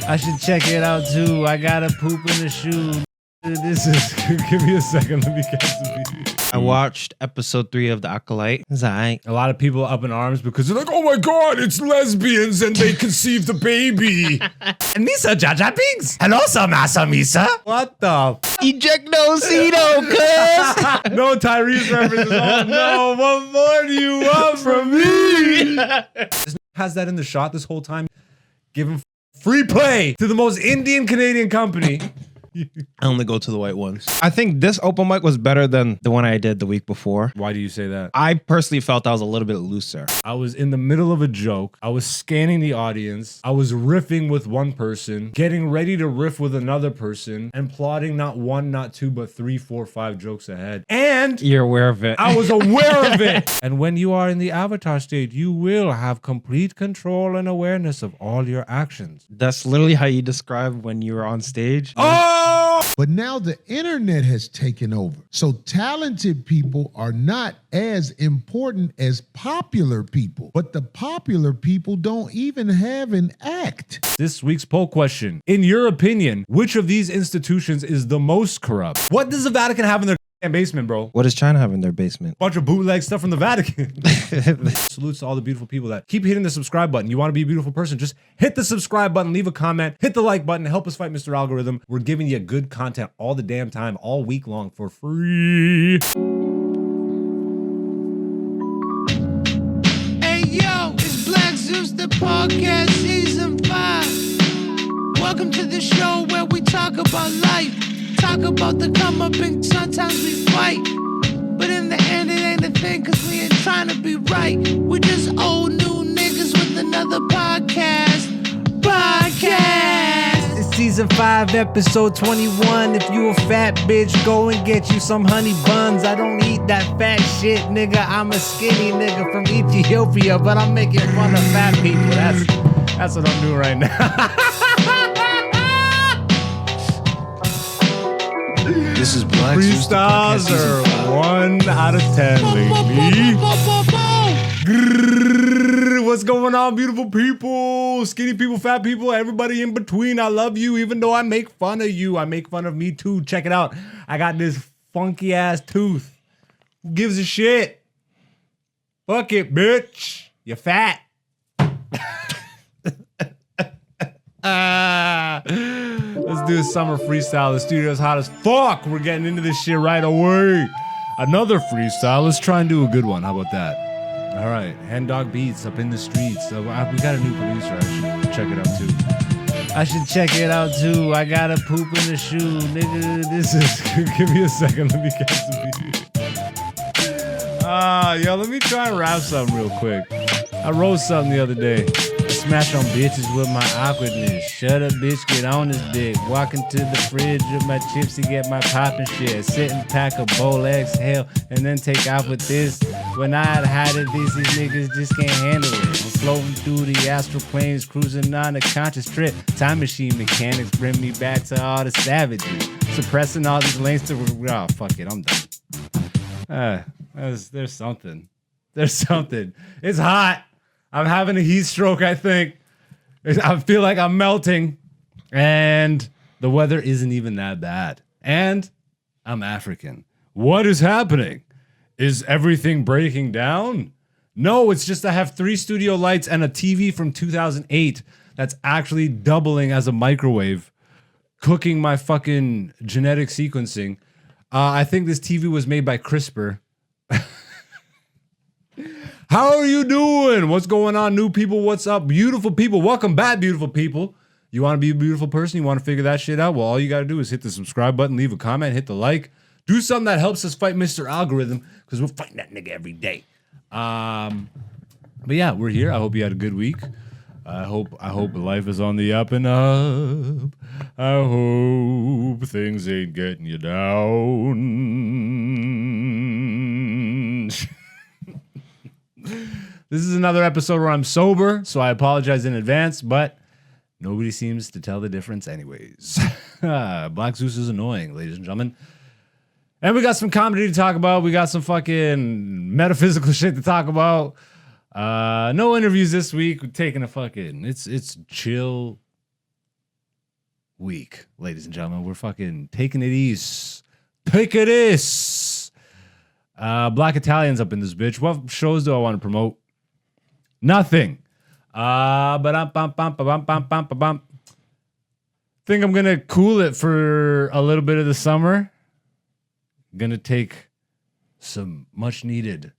I should check it out too. I got a poop in the shoe. This is. Give me a second. Let me catch the video. I watched episode 3 of The Acolyte. It's alright. A lot of people up in arms because they're like, oh my god, it's lesbians and they conceived the baby. And Misa Jaja Binks. Hello, Samasa Misa. What the? Ejectocito, cuz! No Tyrese references. Oh no, what more do you want from me? This has that in the shot this whole time. Give him free play to the most Indian Canadian company. I only go to the white ones. I think this open mic was better than the one I did the week before. Why do you say that? I personally felt I was a little bit looser. I was in the middle of a joke. I was scanning the audience. I was riffing with one person, getting ready to riff with another person, and plotting not one, not two, but 3, 4, 5 jokes ahead. And you're aware of it. I was aware of it. And when you are in the avatar state, you will have complete control and awareness of all your actions. That's literally how you describe when you were on stage. Oh! But now the internet has taken over. So talented people are not as important as popular people. But the popular people don't even have an act. This week's poll question. In your opinion, which of these institutions is the most corrupt? What does the Vatican have in their basement, bro? What does China have in their basement? Bunch of bootleg stuff from the Vatican. Salutes to all the beautiful people that keep hitting the subscribe button. You want to be a beautiful person, just hit the subscribe button, leave a comment, hit the like button, help us fight Mr. Algorithm. We're giving you good content all the damn time, all week long for free. Hey yo, it's Black Zeus, the podcast season 5. Welcome to the show where we talk about life. Talk about the come up and sometimes we fight. But in the end it ain't a thing cause we ain't trying to be right. We're just old new niggas with another podcast. It's season 5, episode 21. If you a fat bitch, go and get you some honey buns. I don't eat that fat shit, nigga. I'm a skinny nigga from Ethiopia, but I'm making fun of fat people. That's what I'm doing right now. This is Black Zeus. Freestyles are 1 out of 10 lately. What's going on, beautiful people? Skinny people, fat people, everybody in between. I love you, even though I make fun of you. I make fun of me too. Check it out. I got this funky ass tooth. Who gives a shit? Fuck it, bitch. You're fat. Let's do a summer freestyle. The studio's hot as fuck. We're getting into this shit right away. Another freestyle. Let's try and do a good one. How about that? All right. Hen Dog Beats up in the streets. So we got a new producer. I should check it out too. I should check it out too. I got a poop in the shoe. Nigga, this is... Give me a second. Let me catch the video. Yo, let me try and rap something real quick. I wrote something the other day. Smash on bitches with my awkwardness. Shut up, bitch, get on this dick. Walking to the fridge with my chips to get my poppin' shit. Sit and pack a bowl, exhale, and then take off with this. When I had it, these niggas just can't handle it. I'm floating through the astral planes, cruising on a conscious trip. Time machine mechanics bring me back to all the savages. Suppressing all these lanes to... Oh, fuck it, I'm done. There's something. There's something. It's hot. I'm having a heat stroke, I think. I feel like I'm melting. And the weather isn't even that bad. And I'm African. What is happening? Is everything breaking down? No, it's just I have 3 studio lights and a TV from 2008 that's actually doubling as a microwave, cooking my fucking genetic sequencing. I think this TV was made by CRISPR. How are you doing? What's going on, new people? What's up, beautiful people? Welcome back, beautiful people. You want to be a beautiful person? You want to figure that shit out? Well, all you got to do is hit the subscribe button, leave a comment, hit the like. Do something that helps us fight Mr. Algorithm, because we're fighting that nigga every day. But yeah, we're here. I hope you had a good week. I hope life is on the up and up. I hope things ain't getting you down. This is another episode where I'm sober, so I apologize in advance, but nobody seems to tell the difference anyways. Black Zeus is annoying, ladies and gentlemen. And we got some comedy to talk about. We got some fucking metaphysical shit to talk about. No interviews this week. We're taking a fucking... It's chill week, ladies and gentlemen. We're fucking taking it easy. Take it easy. Black Italians up in this bitch. What shows do I want to promote? Nothing. Think I'm gonna cool it for a little bit of the summer. Gonna take some much needed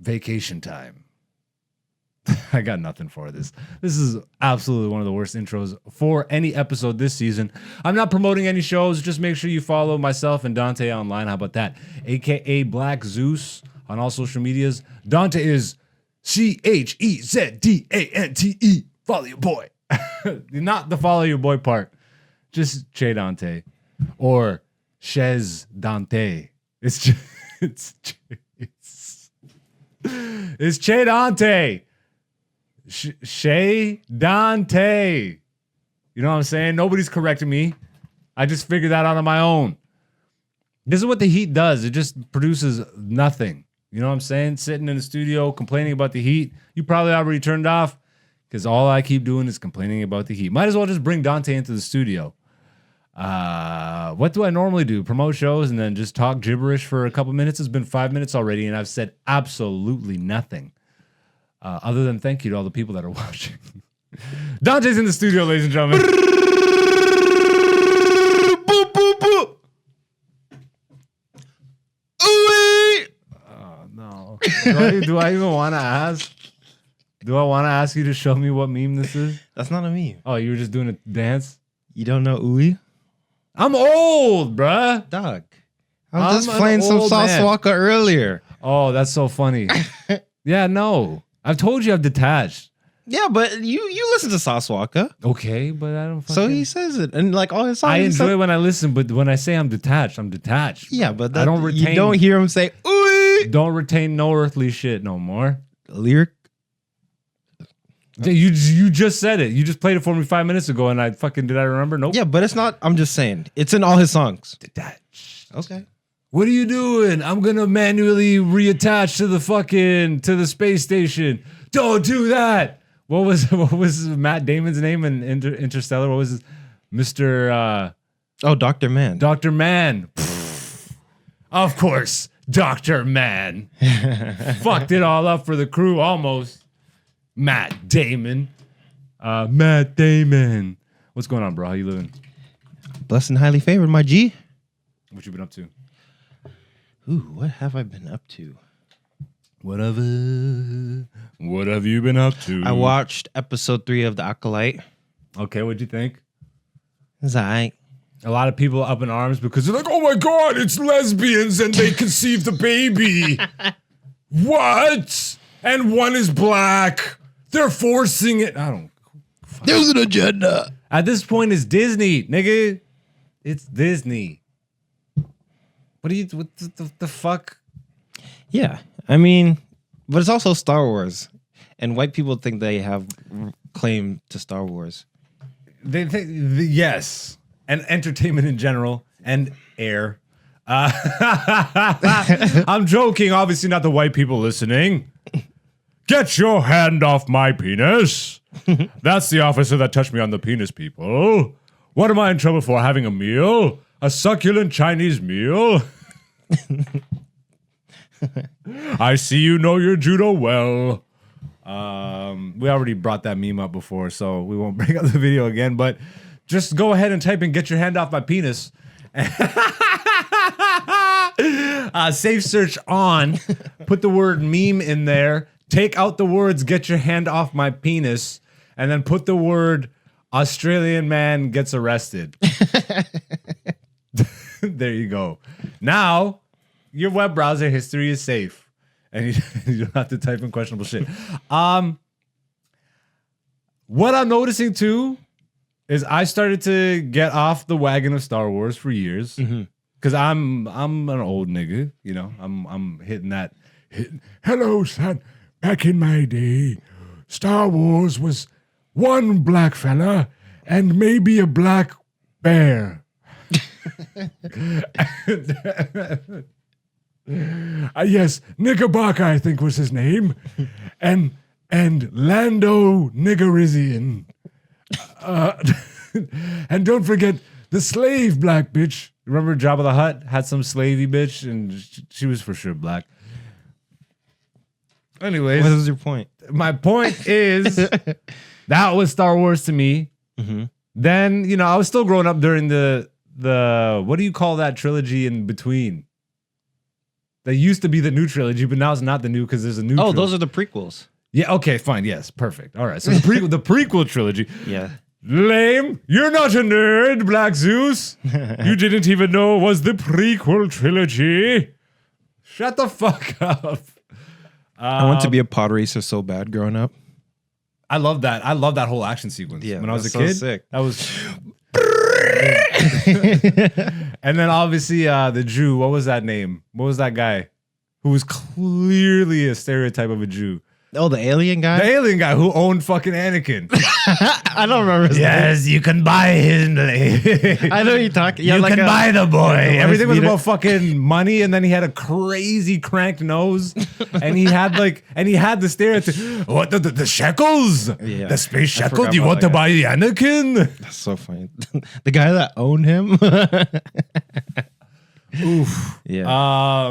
vacation time. I got nothing for this. This is absolutely one of the worst intros for any episode this season. I'm not promoting any shows. Just make sure you follow myself and Dante online. How about that? AKA Black Zeus on all social medias. Dante is CHEZDANTE. Follow your boy. Not the follow your boy part. Just Che Dante or Chez Dante. It's just, it's Che Dante. Shay Dante. You know what I'm saying? Nobody's correcting me. I just figured that out on my own. This is what the heat does. It just produces nothing. You know what I'm saying? Sitting in the studio complaining about the heat. You probably already turned off because all I keep doing is complaining about the heat. Might as well just bring Dante into the studio. What do I normally do? Promote shows and then just talk gibberish for a couple minutes? It's been 5 minutes already and I've said absolutely nothing. Other than thank you to all the people that are watching. Dante's in the studio, ladies and gentlemen. Boop, boop, boop. Ooh-wee. Oh, no. Do I even want to ask? Do I want to ask you to show me what meme this is? That's not a meme. Oh, you were just doing a dance? You don't know Ooey? I'm old, bruh. Dog. I'm just an playing some old Sauce man. Walker earlier. Oh, that's so funny. Yeah, no. I've told you I've detached. Yeah, but you listen to Sauce Walker. Okay, but I don't fucking... So he says it. And like all his songs. I enjoy it when I listen, but when I say I'm detached, I'm detached. Yeah, but I don't retain... You don't hear him say, ooh. Don't retain no earthly shit no more. Lyric. You just said it. You just played it for me 5 minutes ago, and did I remember? Nope. Yeah, but it's not. I'm just saying. It's in all his songs. Detached. Okay. What are you doing? I'm gonna manually reattach to the space station. Don't do that. What was Matt Damon's name in Interstellar? What was his Mr. Dr. Man. Dr. Man. Of course, Dr. Man. Fucked it all up for the crew almost. Matt Damon. Matt Damon. What's going on, bro? How you living? Blessed and highly favored, my G. What you been up to? Ooh, what have I been up to? Whatever. What have you been up to? I watched episode 3 of The Acolyte. Okay, what'd you think? It's all right. A lot of people up in arms because they're like, oh my God, it's lesbians and they conceived the baby. What? And one is black. They're forcing it. I don't. There's an agenda. At this point, it's Disney, nigga. It's Disney. What the fuck? Yeah, I mean, but it's also Star Wars, and white people think they have claim to Star Wars. They think yes, and entertainment in general, and air. I'm joking. Obviously, not the white people listening. Get your hand off my penis. That's the officer that touched me on the penis, people. What am I in trouble for? Having a meal? A succulent Chinese meal? I see you know your judo well. We already brought that meme up before, so we won't bring up the video again, but just go ahead and type in "get your hand off my penis." Safe search on. Put the word meme in there. Take out the words "get your hand off my penis," and then put the word "Australian man gets arrested." There you go. Now, your web browser history is safe, and you don't have to type in questionable shit. What I'm noticing too is I started to get off the wagon of Star Wars for years because I'm an old nigga. You know, I'm hitting that. Hello, son. Back in my day, Star Wars was one black fella and maybe a black bear. Yes, Knickerbocker, I think was his name, and Lando Niggerizian. And don't forget the slave black bitch. Remember Jabba the Hutt had some slavey bitch, and she was for sure black. Anyways, What is your point? my point is that was Star Wars to me. Mm-hmm. Then, you know, I was still growing up during the what do you call that trilogy in between? That used to be the new trilogy, but now it's not the new because there's a new. Oh, trilogy. those are the prequels. Yeah. Okay. Fine. Yes. Perfect. All right. So the prequel trilogy. Yeah. Lame. You're not a nerd, Black Zeus. You didn't even know it was the prequel trilogy. Shut the fuck up. I want to be a pod racer so bad growing up. I love that. I love that whole action sequence. Yeah, When I was a that's so kid, sick. that was. And then obviously the Jew. What was that name? What was that guy who was clearly a stereotype of a Jew? Oh, the alien guy? The alien guy who owned fucking Anakin. I don't remember his Yes, you can buy him. name. I know you're talking. Yeah, You like can buy the boy. like a Everything was wife about fucking money, and then he had a crazy cranked nose, and he had the stereotype. What the shekels? Yeah, The space I shekel. forgot Do you about want to that buy Anakin? That's so funny. The guy that owned him. Oof. Yeah.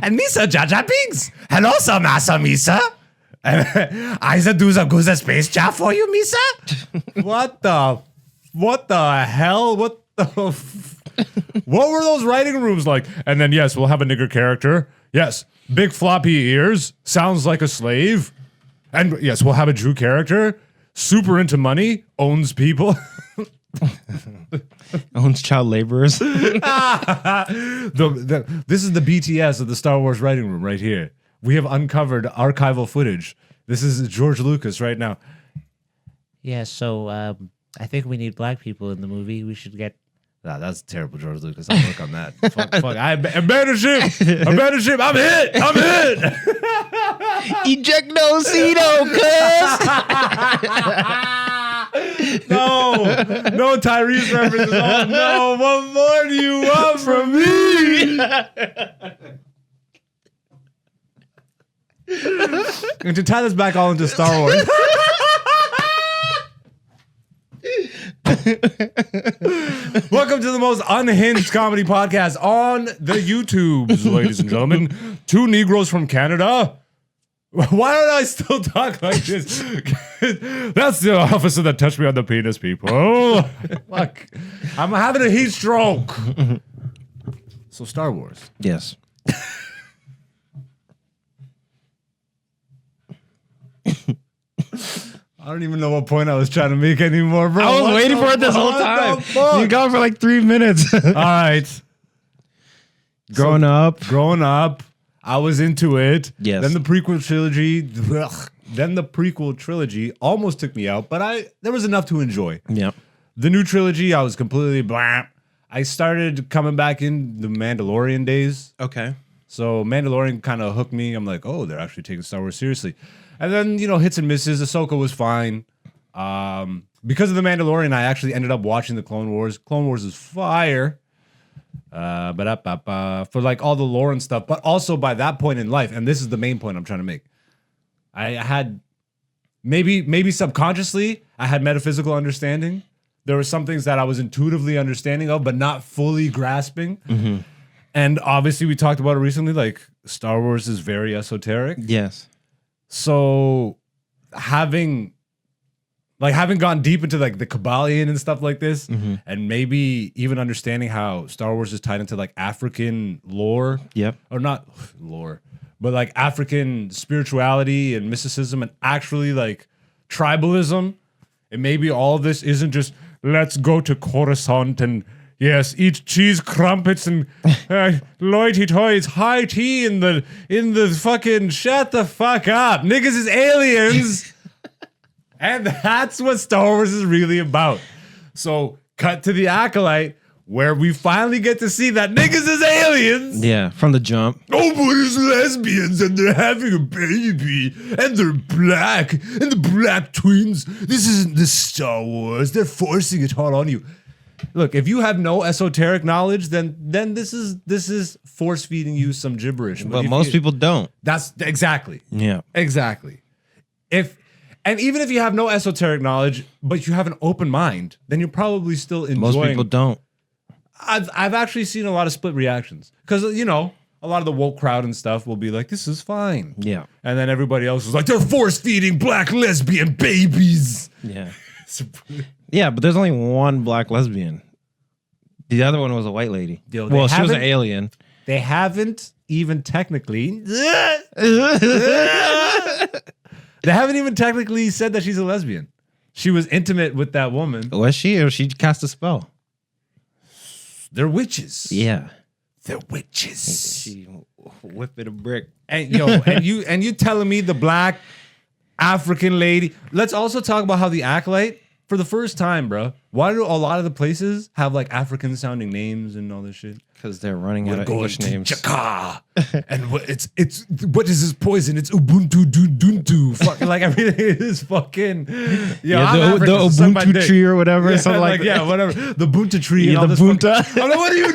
And Misa Jar Jar Binks. Hello, sir, Massa Misa. I do the good space job for you, Misa. What the hell? What were those writing rooms like? And then yes, we'll have a nigger character. Yes, big floppy ears. Sounds like a slave. And yes, we'll have a Jew character. Super into money. Owns people. Owns child laborers. This is the BTS of the Star Wars writing room right here. We have uncovered archival footage. This is George Lucas right now. Yeah, so I think we need black people in the movie. We should get. Nah, that's terrible, George Lucas. I'll work on that. fuck. I abandon ship. Abandon ship. I'm hit. Eject no Cito, cuz. No Tyrese references. Oh no, what more do you want from me? And to tie this back all into Star Wars. Welcome to the most unhinged comedy podcast on the YouTubes, ladies and gentlemen. Two Negroes from Canada. Why don't I still talk like this? That's the officer that touched me on the penis, people. Fuck. I'm having a heat stroke. So Star Wars. Yes. I don't even know what point I was trying to make anymore, bro. I was What waiting the for it this whole fuck? time. What the fuck? You got for like 3 minutes. All right. Growing up. I was into it. Yes. Then the prequel trilogy almost took me out, but there was enough to enjoy. Yep. The new trilogy, I was completely blah. I started coming back in the Mandalorian days. Okay. So Mandalorian kind of hooked me. I'm like, oh, they're actually taking Star Wars seriously. And then, hits and misses. Ahsoka was fine. Because of the Mandalorian, I actually ended up watching the Clone Wars. Clone Wars is fire. For like all the lore and stuff. But also by that point in life, and this is the main point I'm trying to make, I had maybe subconsciously, I had metaphysical understanding. There were some things that I was intuitively understanding of, but not fully grasping. Mm-hmm. And obviously, we talked about it recently. Like Star Wars is very esoteric. Yes. So having gone deep into like the Kabbalion and stuff like this, and maybe even understanding how Star Wars is tied into like African lore. Yep. Or not lore, but like African spirituality and mysticism and actually like tribalism. And maybe all of this isn't just let's go to Coruscant and yes, eat cheese crumpets and loity-toys, high tea in the fucking shut the fuck up. Niggas is aliens. And that's what Star Wars is really about. So cut to the Acolyte, where we finally get to see that niggas is aliens. Yeah, from the jump. Oh, but it's lesbians and they're having a baby and they're black and the black twins. This isn't the Star Wars. They're forcing it all on you. Look, if you have no esoteric knowledge, then this is force feeding you some gibberish. But most people don't. That's exactly. Yeah. Exactly. And even if you have no esoteric knowledge, but you have an open mind, then you're probably still enjoying. Most people don't. I've actually seen a lot of split reactions because a lot of the woke crowd and stuff will be like, "This is fine," Yeah. and then everybody else is like, "They're force feeding black lesbian babies." Yeah. Yeah, but there's only one black lesbian. The other one was a white lady. Yo, they well, she was an haven't- alien. They haven't even technically. They haven't even technically said that she's a lesbian. She was intimate with that woman. Was she, or she cast a spell? They're witches. Yeah. They're witches. She whipping a brick. And you telling me the black African lady. Let's also talk about how the Acolyte, for the first time, bro. Why do a lot of the places have like African sounding names and all this shit? Because they're running out of English names. Chaka. And what is this poison? It's Ubuntu Duntu. Fucking like everything is fucking. Yeah, I'm the African, suck my Ubuntu dick. tree or whatever. Yeah, something like yeah, whatever. The Bunta tree. Yeah, and all the this Bunta. fucking- I'm like, what are you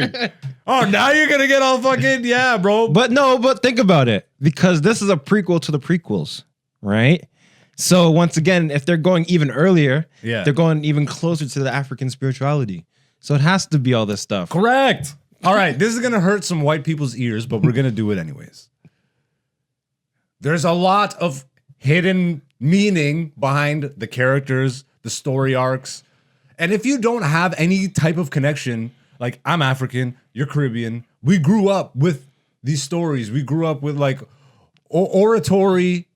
doing? Oh, now you're gonna get all fucking bro. But think about it. Because this is a prequel to the prequels, right? So once again, if they're going even earlier, Yeah. they're going even closer to the African spirituality. So it has to be all this stuff. Correct. All right, this is gonna hurt some white people's ears, but we're gonna do it anyways. There's a lot of hidden meaning behind the characters, the story arcs, and if you don't have any type of connection, like I'm African, you're Caribbean, we grew up with these stories. We grew up with like oratory,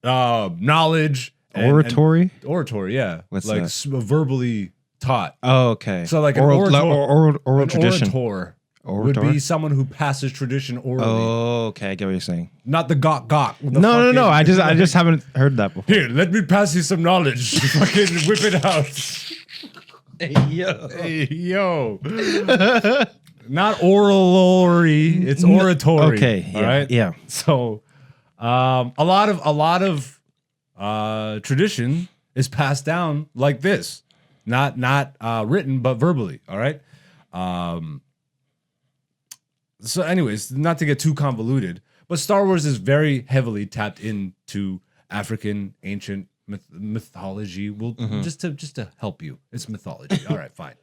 knowledge, Oratory? oratory, yeah, What's like that? verbally taught. Oh, okay. So like an oral, orator- oral An tradition. orator Orator? would be someone who passes tradition orally, Oh, okay. I get what you're saying. not the gok. with the No. fucking- I just haven't heard that before. Here, let me pass you some knowledge. Fucking whip it out. Yo. Hey, yo. Not oratory, it's oratory. Okay. All Yeah. right. Yeah. So, a lot of tradition is passed down like this, not written but verbally. All right. So, anyways, not to get too convoluted, but Star Wars is very heavily tapped into African ancient mythology. Well, just to help you, it's mythology. All right, fine.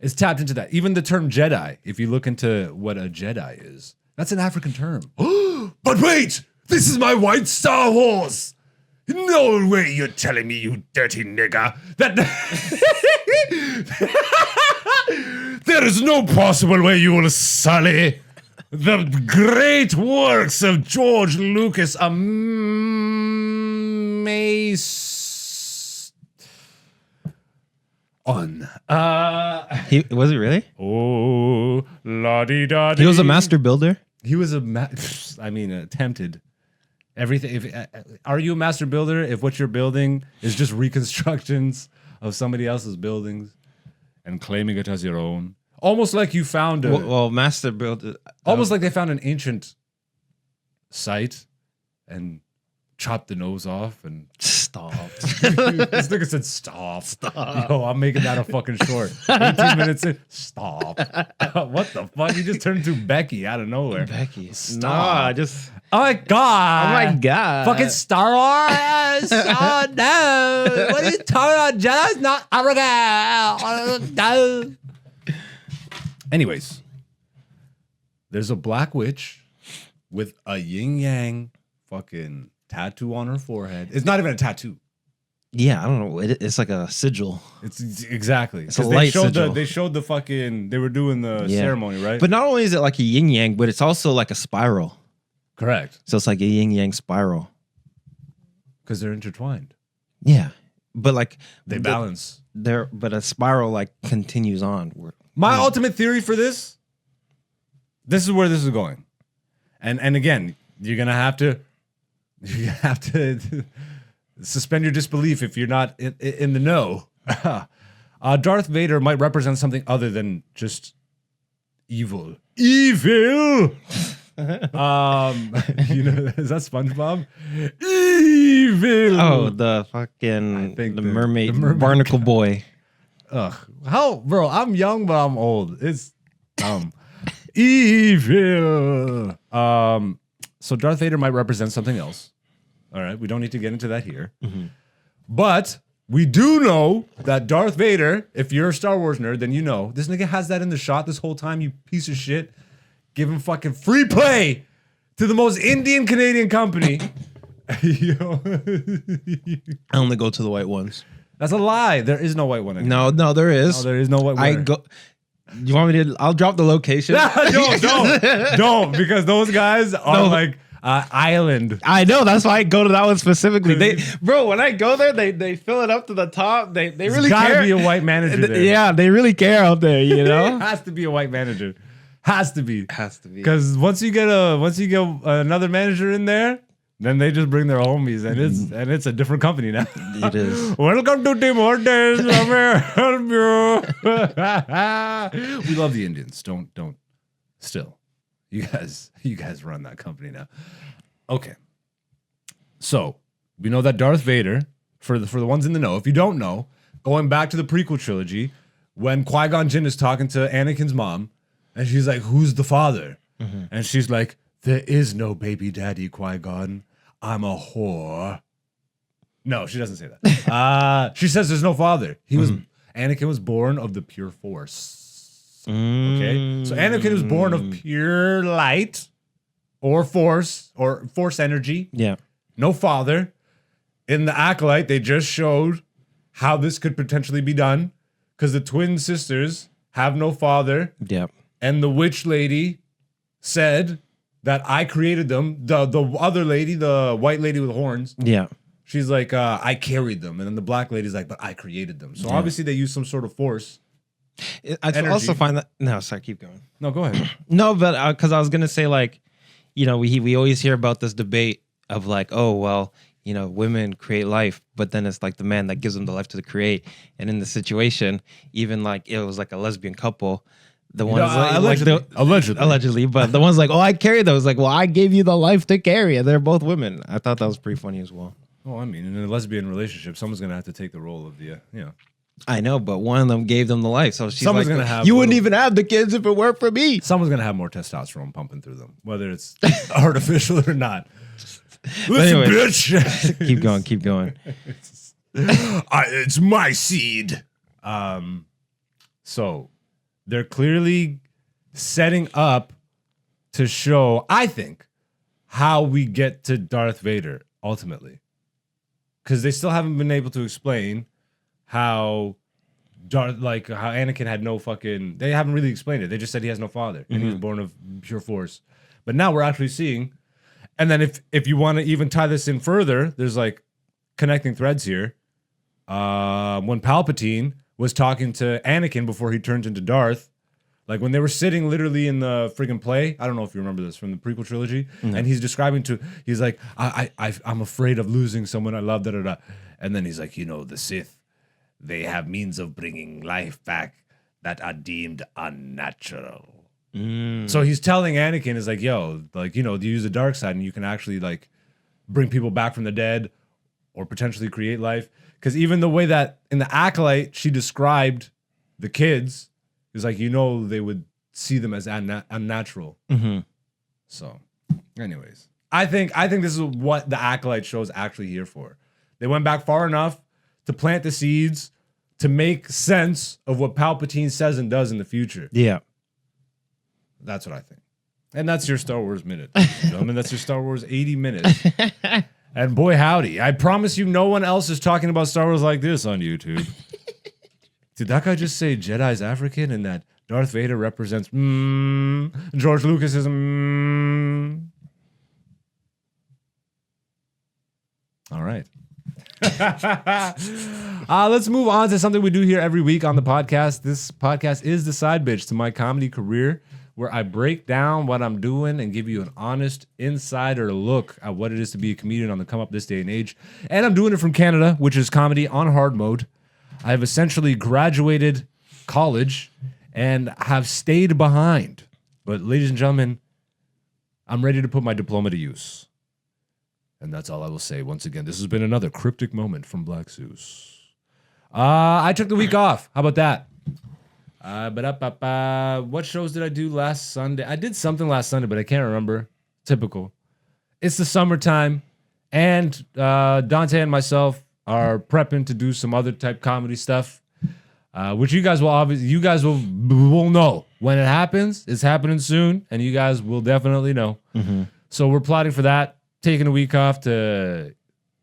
It's tapped into that. Even the term Jedi, if you look into what a Jedi is, that's an African term. But wait, this is my white Star Wars. No way you're telling me, you dirty nigger, that there is no possible way you will sully the great works of George Lucas. He was he really? Oh, la di da. He was a master builder. He was attempted. Everything. Are you a master builder if what you're building is just reconstructions of somebody else's buildings and claiming it as your own? Almost like you found Well, master builder. almost like they found an ancient site and chopped the nose off and Stop. this nigga said stop. Yo, I'm making that a fucking short. 18 minutes in. Stop. What the fuck? You just turned into Becky out of nowhere. Becky. Stop. Nah, just. Oh my god. Oh my god. Fucking Star Wars. Oh no. What are you talking about? Jedi's not arrogant. No. Anyways, there's a black witch with a yin yang fucking tattoo on her forehead. It's not even a tattoo. Yeah, I don't know. It's like a sigil. It's exactly. It's a 'Cause light they sigil. showed the fucking. They were doing the Yeah. ceremony, right? But not only is it like a yin yang, but it's also like a spiral. correct, So it's like a yin yang spiral. because they're intertwined. Yeah, but like They balance. but a spiral like continues on. My ultimate theory for this is where this is going, and again, you're gonna have to suspend your disbelief if you're not in the know. Darth Vader might represent something other than just evil. Evil. Is that SpongeBob? Evil. Oh, the fucking think the the mermaid, mermaid barnacle boy. Ugh. How, bro? I'm young, but I'm old. It's evil. So Darth Vader might represent something else. All right, we don't need to get into that here. But we do know that Darth Vader, if you're a Star Wars nerd, then you know this nigga has that in the shot this whole time, you piece of shit. Give him fucking free play to the most Indian Canadian company. Yo. I only go to the white ones. That's a lie. There is no white one anymore. No, there is. No, there is no white one. I go. You want me to? I'll drop the location. don't, because those guys are like island. I know. That's why I go to that one specifically. Bro, when I go there, they fill it up to the top. They really gotta care. be a white manager there. Yeah, they really care out there. You know, Has to be a white manager. Has to be. has to be. Because once you get another manager in there, then they just bring their homies, and it's a different company now. It is. Welcome to Tim Hortons. I'm here. Help you. We love the Indians. Don't. Still, you guys run that company now. Okay. So we know that Darth Vader, for the ones in the know, if you don't know, going back to the prequel trilogy, when Qui-Gon Jinn is talking to Anakin's mom, and she's like, "Who's the father?" And she's like, "There is no baby daddy, Qui-Gon. I'm a whore." No, she doesn't say that. She says there's no father. Anakin was born of the pure force. Okay? So Anakin was born of pure light or force energy. Yeah. No father. In the Acolyte, they just showed how this could potentially be done because the twin sisters have no father. Yeah. And the witch lady said that I created them. The other lady, the white lady with horns, Yeah. she's like, I carried them. And then the black lady's like, but I created them. So obviously they use some sort of force. I Energy. also find that. No, sorry. Keep going. No, go ahead. No, but because I was gonna say, like, you know, we always hear about this debate of like, oh well, you know, women create life, but then it's like the man that gives them the life to create. And in the situation, even like it was like a lesbian couple, the ones allegedly, but the ones like, oh, I carried those. Like, well, I gave you the life to carry, and they're both women. I thought that was pretty funny as well. Well, I mean, in a lesbian relationship, someone's gonna have to take the role of the, I know, but one of them gave them the life, so she's Someone's like, gonna have you wouldn't little- even have the kids if it weren't for me. someone's gonna have more testosterone pumping through them, whether it's artificial or not. Listen, anyway. bitch. Keep going. It's my seed. So they're clearly setting up to show, I think, how we get to Darth Vader ultimately, because they still haven't been able to explain how how Anakin had no fucking. They haven't really explained it. They just said he has no father and he was born of pure force. But now we're actually seeing. And then if you want to even tie this in further, there's like connecting threads here. When Palpatine was talking to Anakin before he turned into Darth, like when they were sitting literally in the friggin' play, I don't know if you remember this from the prequel trilogy, and he's describing he's like, I'm afraid of losing someone I love, da da da. And then he's like, the Sith, they have means of bringing life back that are deemed unnatural. So he's telling Anakin, is like, yo, like, you use the dark side and you can actually like bring people back from the dead or potentially create life. Because even the way that in the Acolyte she described the kids is like, they would see them as unnatural. So, anyways, I think this is what the Acolyte show is actually here for. They went back far enough to plant the seeds to make sense of what Palpatine says and does in the future. Yeah. That's what I think. And that's your Star Wars minute, gentlemen. That's your Star Wars 80 minutes. And boy, howdy. I promise you no one else is talking about Star Wars like this on YouTube. Did that guy just say Jedi's African and that Darth Vader represents George Lucas is All right. Let's move on to something we do here every week on the podcast. This podcast is the side bitch to my comedy career, where I break down what I'm doing and give you an honest insider look at what it is to be a comedian on the come up this day and age. And I'm doing it from Canada, which is comedy on hard mode. I have essentially graduated college and have stayed behind. But ladies and gentlemen, I'm ready to put my diploma to use. And that's all I will say. Once again, this has been another cryptic moment from Black Zeus. I took the week off. How about that? What shows did I do last Sunday? I did something last Sunday, but I can't remember. Typical. It's the summertime. And Dante and myself are prepping to do some other type comedy stuff, which you guys will know when it happens. It's happening soon, and you guys will definitely know. So we're plotting for that, taking a week off to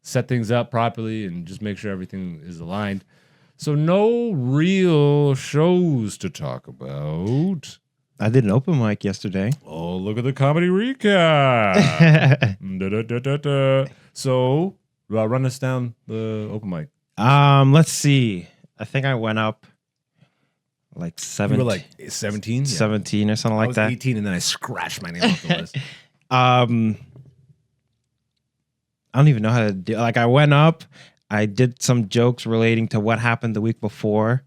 set things up properly and just make sure everything is aligned. So no real shows to talk about. I did an open mic yesterday. Oh, look at the comedy recap. So, run us down the open mic. Let's see. I think I went up like 17. You were like 17? 17 or something I like was that. 18 and then I scratched my name off the list. I don't even know how to do. Like, I went up. I did some jokes relating to what happened the week before.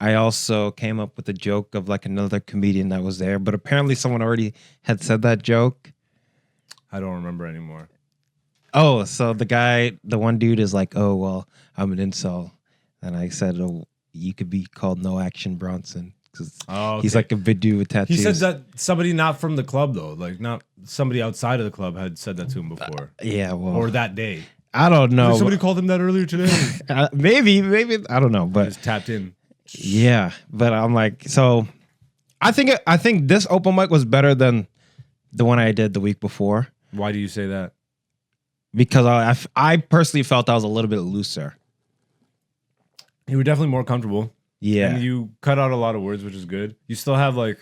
I also came up with a joke of like another comedian that was there, but apparently someone already had said that joke. I don't remember anymore. Oh, so the one dude is like, oh, well, I'm an incel. And I said, oh, you could be called No Action Bronson. Because he's like a big dude with tattoos. He said that somebody not from the club, though. Like, not somebody outside of the club had said that to him before. Yeah, well. Or that day. I don't know. Somebody called him that earlier today. Maybe. I don't know. But just tapped in. Yeah, but I'm like, so I think this open mic was better than the one I did the week before. Why do you say that? Because I personally felt I was a little bit looser. You were definitely more comfortable. Yeah. And you cut out a lot of words, which is good. You still have like,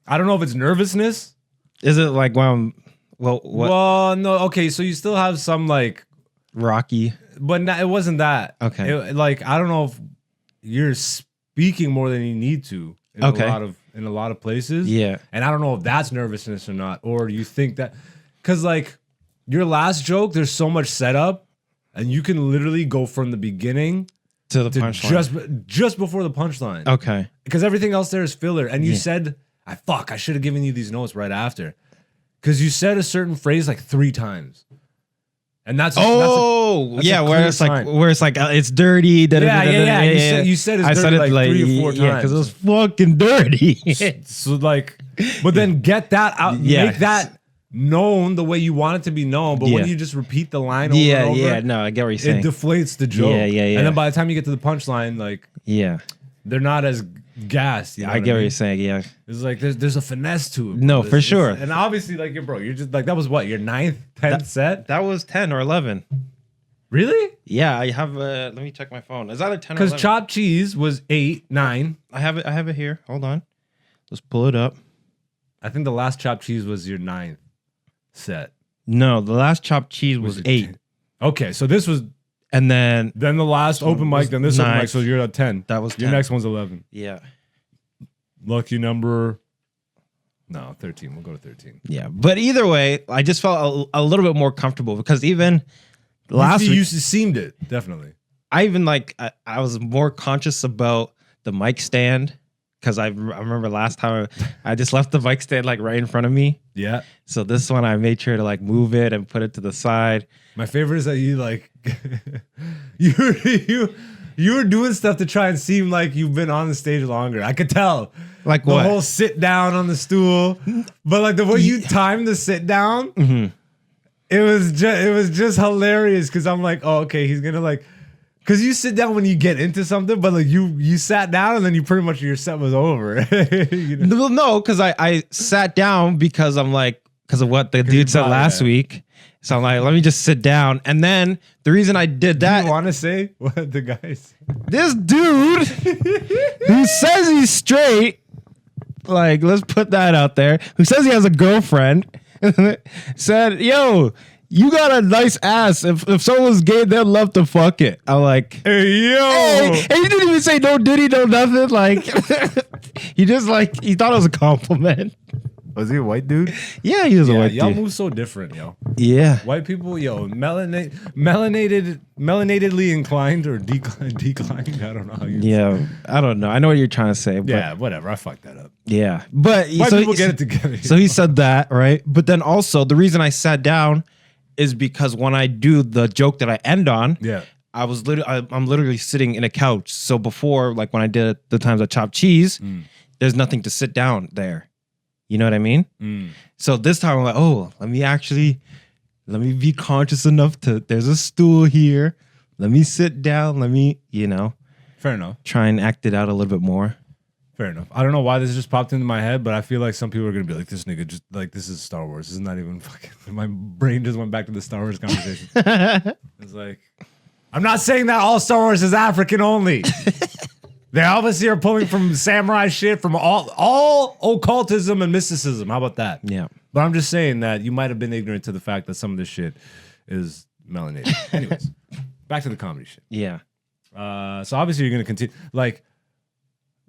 I don't know if it's nervousness. Is it like when I'm, what? Well, no. Okay, so you still have some like rocky. But it wasn't that. Okay. Like, I don't know if you're speaking more than you need to in a lot of places. Yeah. And I don't know if that's nervousness or not, or do you think that because like your last joke, there's so much setup, and you can literally go from the beginning to the punchline just before the punchline. Okay. Because everything else there is filler, and you said, I should have given you these notes right after, because you said a certain phrase like 3 times. And that's where it's like it's dirty. You said it's dirty like 3 or 4 times. Yeah, because it was fucking dirty. So like, but then get that out, make that known the way you want it to be known. But when you just repeat the line over and over, no, I get what you're saying. It deflates the joke. Yeah. And then by the time you get to the punchline, like, they're not as gassed. You know I get what you're saying. Yeah, it's like there's a finesse to it. No, for sure. And obviously, like, you're just like, that was what, your 9th, 10th set? That was 10 or 11. Really? Yeah, I have. Let me check my phone. Is that a 10 or 11? Because chopped cheese was 8, 9. I have it here. Hold on. Let's pull it up. I think the last chopped cheese was your 9th set. No, the last chopped cheese was 8. Okay, so this was. And then the last open mic, then this 9. open mic, so you're at 10. That was 10. Your next one's 11. Yeah. Lucky number. No, 13. We'll go to 13. Yeah, but either way, I just felt a little bit more comfortable because even last week, you seemed it, definitely. I even like I was more conscious about the mic stand because I remember last time I just left the mic stand like right in front of me. Yeah. So this one I made sure to like move it and put it to the side. My favorite is that you like you were doing stuff to try and seem like you've been on the stage longer. I could tell. Like the what? whole sit down on the stool, but like the way you timed the sit down, it was just hilarious because I'm like, oh, okay, he's gonna like, because you sit down when you get into something, but like you sat down and then you pretty much your set was over. You know? No, because I sat down because I'm like because of what the dude said last week. So I'm like, let me just sit down. And then the reason I did that. Do you want to say what the guys? This dude who says he's straight, like, let's put that out there, who says he has a girlfriend, said, yo, you got a nice ass. If someone's gay, they'd love to fuck it. I'm like, hey, yo. Hey. And he didn't even say no diddy, no nothing. Like, he just like, he thought it was a compliment. Was he a white dude? Yeah, he was a white y'all dude. move so different, yo. Yeah. White people, yo, melanatedly inclined or declined. I don't know how you say. I don't know. I know what you're trying to say. But yeah, whatever. I fucked that up. Yeah. But white people get it together. So he said that, right? But then also the reason I sat down is because when I do the joke that I end on, I'm literally sitting in a couch. So before, like when I did it, the times I chopped cheese, there's nothing to sit down there. You know what I mean? So this time I'm like, oh, let me let me be conscious enough to, there's a stool here. Let me sit down. Let me, Fair enough. try and act it out a little bit more. Fair enough. I don't know why this just popped into my head, but I feel like some people are gonna be like, "This nigga just like this is Star Wars. This is not even fucking." My brain just went back to the Star Wars conversation. It's like, I'm not saying that all Star Wars is African only. They obviously are pulling from samurai shit, from all occultism and mysticism. How about that? Yeah. But I'm just saying that you might have been ignorant to the fact that some of this shit is melanated. Anyways, back to the comedy shit. Yeah. So obviously you're gonna continue, like,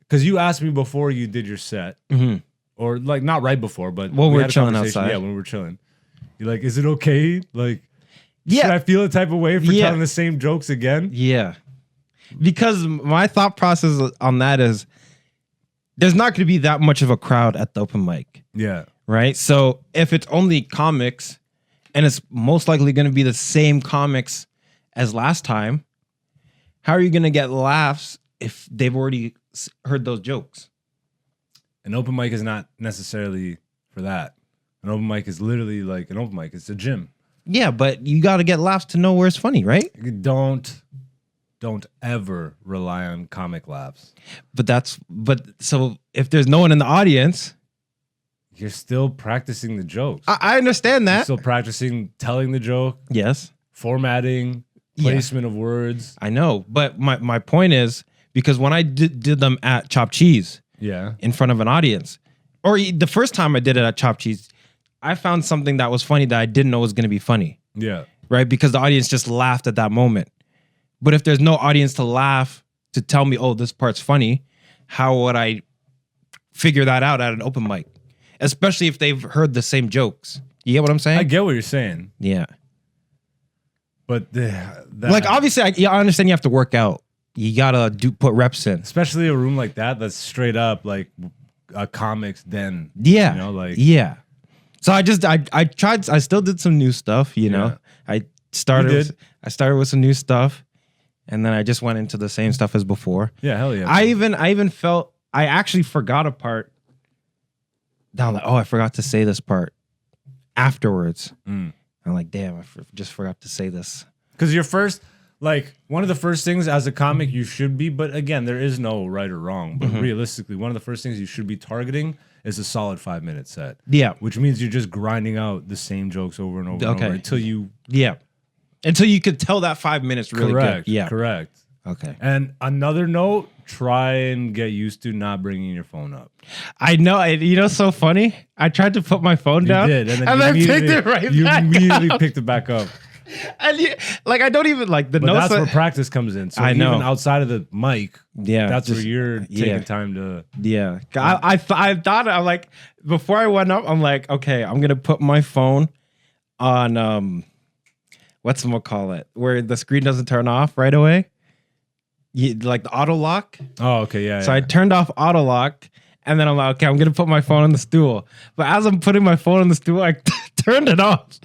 because you asked me before you did your set, or like not right before, but Well, we we're had a chilling conversation. outside. Yeah, when we were chilling, you're like, "Is it okay? Like, Yeah. should I feel a type of way for Yeah. telling the same jokes again?" Yeah. Because my thought process on that is there's not going to be that much of a crowd at the open mic, Yeah, right? So if it's only comics and it's most likely going to be the same comics as last time, how are you going to get laughs if they've already heard those jokes? an open mic is not necessarily for that. An open mic is literally like an open mic. It's a gym. Yeah, but you got to get laughs to know where it's funny, right? Don't ever rely on comic laughs. But so if there's no one in the audience, You're still practicing the jokes. I understand You're that. still practicing telling the joke, Yes, formatting, Yeah. placement of words. I know. But my point is, because when I did them at Chopped Cheese Yeah. in front of an audience, or the first time I did it at Chopped Cheese, I found something that was funny that I didn't know was going to be funny, Yeah. right? Because the audience just laughed at that moment. But if there's no audience to laugh, to tell me, oh, this part's funny, how would I figure that out at an open mic? Especially if they've heard the same jokes. You get what I'm saying? I get what you're saying, Yeah. but Like, obviously, I understand you have to work out. You got to put reps in. especially a room like that's straight up like a comics den. Yeah. You know, like Yeah. So I tried, I still did some new stuff, you know. Yeah. I started You with, did. I started with some new stuff, and then I just went into the same stuff as before. yeah, hell yeah. I even felt I actually forgot a part. Now, like, oh, I forgot to say this part afterwards. Mm. I'm like, damn, I just forgot to say this. Because your first, like, one of the first things as a comic you should be, but again, there is no right or wrong. But realistically, one of the first things you should be targeting is a solid 5-minute set. Yeah. Which means you're just grinding out the same jokes over and over and Okay. over until you. Yeah. Until you could tell that 5 minutes really Correct. good. Yeah. Correct. Okay. And another note, try and get used to not bringing your phone up. I know. You know, so funny. I tried to put my phone You down, did. And then and you I picked immediately- it right You back immediately up. picked it back up. And like, I don't even like the But notes. that's where practice comes in. So I know. even outside of the mic, Yeah, that's just- where you're taking yeah. time to. Yeah, I thought I'm like, before I went up, I'm like, okay, I'm gonna put my phone on whatchamacallit, where the screen doesn't turn off right away. Like the auto lock. Oh, okay, yeah. So yeah. I turned off auto lock, and then I'm like, okay, I'm gonna put my phone on the stool. But as I'm putting my phone on the stool, I turned it off.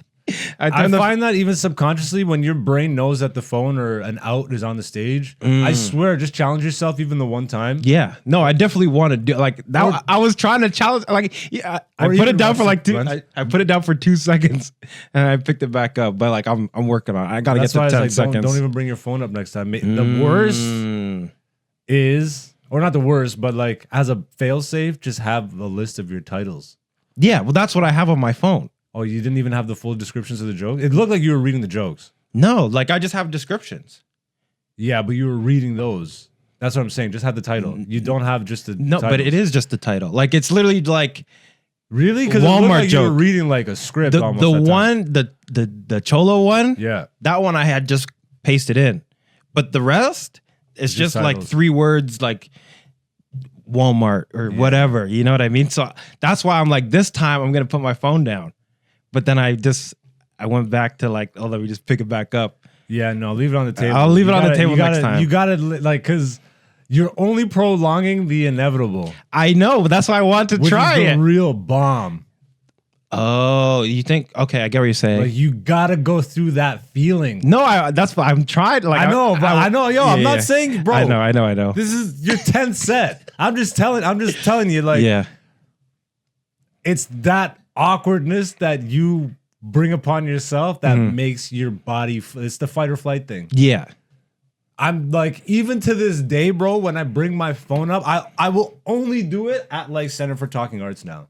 I turned the- find that even subconsciously, when your brain knows that the phone or an out is on the stage, I swear, just challenge yourself even the one time. Yeah, no, I definitely want to do like that. Or- I was trying to challenge, like, yeah, I Or put even it down for like two. once- I put it down for 2 seconds, and I picked it back up. But like, I'm working on it. I gotta That's get why to I 10 was like, seconds. don't even bring your phone up next time. The worst is, or not the worst, but like as a failsafe, just have a list of your titles. Yeah, well, that's what I have on my phone. Oh, you didn't even have the full descriptions of the jokes? It looked like you were reading the jokes. No, like I just have descriptions. Yeah, but you were reading those. That's what I'm saying. Just have the title. You don't have just the No, but it is just the title. Like it's literally like Really? Because it Walmart looked like you were joke. reading like a script the almost. that time. one, the Cholo one. Yeah. That one I had just pasted in, but the rest is just like titles. 3 words, like Walmart or whatever. You know what I mean? So that's why I'm like, this time I'm gonna put my phone down. But then I went back to like, oh, let me just pick it back up. Yeah, no, leave it on the table. I'll leave it on the table you gotta, next time. You gotta, like, because you're only prolonging the inevitable. I know, but that's why I want to Which try is the it. real bomb. Oh, you think? Okay, I get what you're saying. Like, you gotta go through that feeling. No, that's what I'm trying. Like I know, but I know, yo, I'm not saying, bro. I know. This is your 10th set. I'm just telling you, like, Yeah. it's that awkwardness that you bring upon yourself that makes your body. It's the fight or flight thing. Yeah. I'm like, even to this day, bro, when I bring my phone up, I will only do it at like Center for Talking Arts now.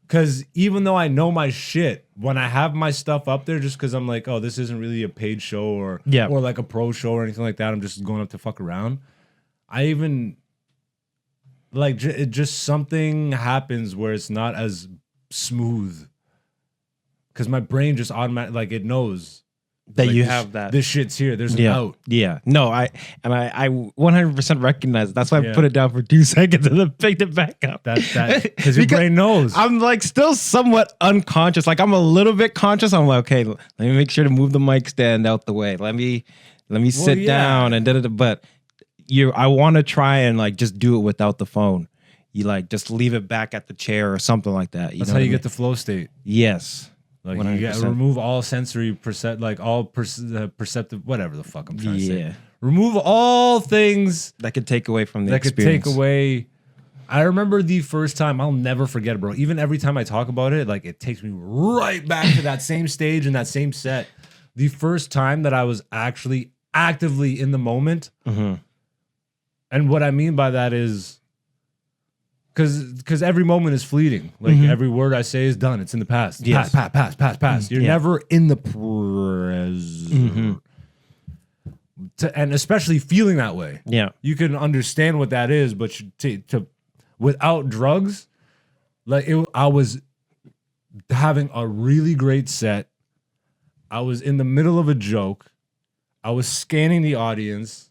Because even though I know my shit, when I have my stuff up there, just because I'm like, oh, this isn't really a paid show or like a pro show or anything like that, I'm just going up to fuck around. I even like it just something happens where it's not as smooth because my brain just automatically like it knows that like, you have that. This shit's here. There's an out. Yeah. No, I 100% recognize it. That's why I put it down for 2 seconds and then picked it back up. That because your brain knows. I'm like still somewhat unconscious. Like I'm a little bit conscious. I'm like, okay, let me make sure to move the mic stand out the way. Let me sit down and but I want to try and like just do it without the phone. You like just leave it back at the chair or something like that. That's how you get the flow state. Yes. Like 100%. You gotta remove all sensory perceptive, whatever the fuck I'm trying to say. Remove all things that could take away from the that experience. Could take away. I remember the first time, I'll never forget it, bro. Even every time I talk about it, like it takes me right back to that same stage and that same set. The first time that I was actually actively in the moment. And what I mean by that is because every moment is fleeting. Like every word I say is done. It's in the past. Yes. Past. You're never in the present. And especially feeling that way. Yeah. You can understand what that is, but to without drugs, like I was having a really great set. I was in the middle of a joke. I was scanning the audience.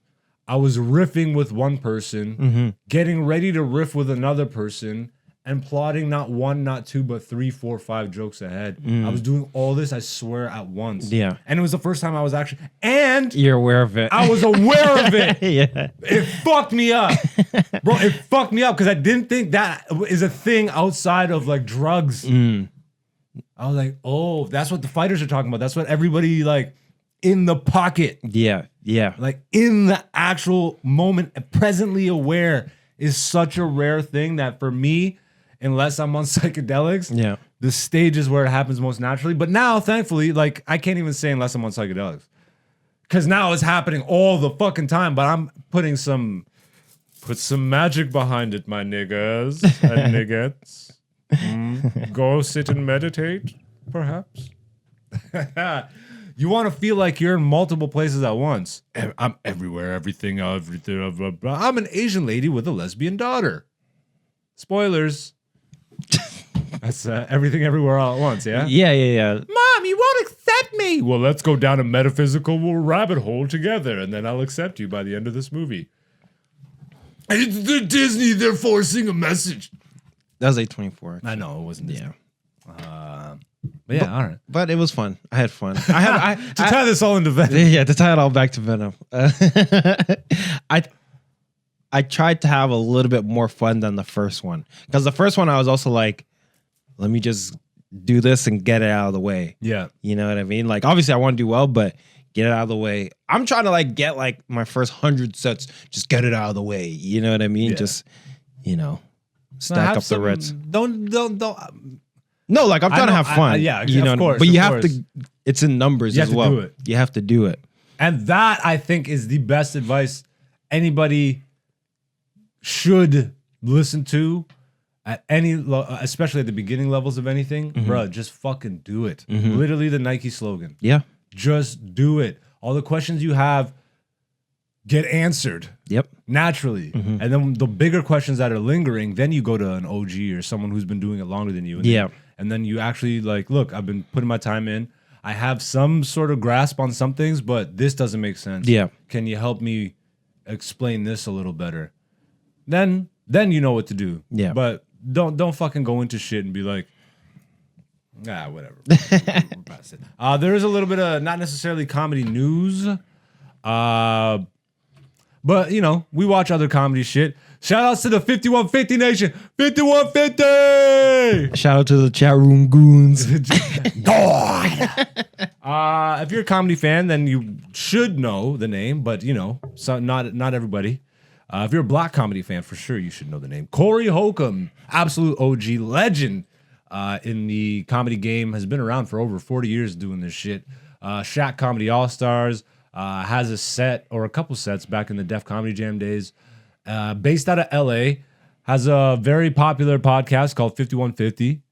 I was riffing with one person, getting ready to riff with another person, and plotting not one, not two, but 3, 4, 5 jokes ahead. I was doing all this, I swear, at once. Yeah. And it was the first time I was actually... And... You're aware of it. I was aware of it. Yeah. It fucked me up. Bro, it fucked me up because I didn't think that is a thing outside of, like, drugs. I was like, oh, that's what the fighters are talking about. That's what everybody, like... in the pocket. Yeah. Like in the actual moment, presently aware is such a rare thing that for me, unless I'm on psychedelics, the stage is where it happens most naturally. But now, thankfully, like I can't even say unless I'm on psychedelics. Because now it's happening all the fucking time, but I'm put some magic behind it, my niggas and niggettes. Go sit and meditate, perhaps. You want to feel like you're in multiple places at once. I'm everywhere, everything. I'm an Asian lady with a lesbian daughter. Spoilers. That's everything everywhere all at once, yeah? Yeah. Mom, you won't accept me. Well, let's go down a metaphysical rabbit hole together, and then I'll accept you by the end of this movie. It's the Disney. They're forcing a message. That was A24. I know, it wasn't Disney. Yeah. But yeah, all right. But it was fun. I had fun. To tie this all into Venom. Yeah, to tie it all back to Venom. I tried to have a little bit more fun than the first one. Because the first one I was also like, let me just do this and get it out of the way. Yeah. You know what I mean? Like obviously I want to do well, but get it out of the way. I'm trying to like get like my first 100 sets, just get it out of the way. You know what I mean? Yeah. Just, stack up the Reds. Don't. No, like I'm trying to have fun. Yeah, of course. But you have to. It's in numbers as well. Do it. You have to do it, and that I think is the best advice anybody should listen to at any, especially at the beginning levels of anything. Bro, just fucking do it. Literally the Nike slogan. Yeah, just do it. All the questions you have get answered. Yep. Naturally. And then the bigger questions that are lingering, then you go to an OG or someone who's been doing it longer than you. And then you actually like, look, I've been putting my time in. I have some sort of grasp on some things, but this doesn't make sense. Yeah. Can you help me explain this a little better? Then you know what to do. Yeah. But don't fucking go into shit and be like, whatever. There is a little bit of not necessarily comedy news. But we watch other comedy shit. Shout outs to the 5150 Nation. 5150! Shout out to the chat room goons. God! If you're a comedy fan, then you should know the name, but so not everybody. If you're a black comedy fan, for sure you should know the name. Corey Holcomb, absolute OG legend. in the comedy game, has been around for over 40 years doing this shit. Shaq Comedy All-Stars, has a set or a couple sets back in the Def Comedy Jam days. Based out of LA, has a very popular podcast called 5150.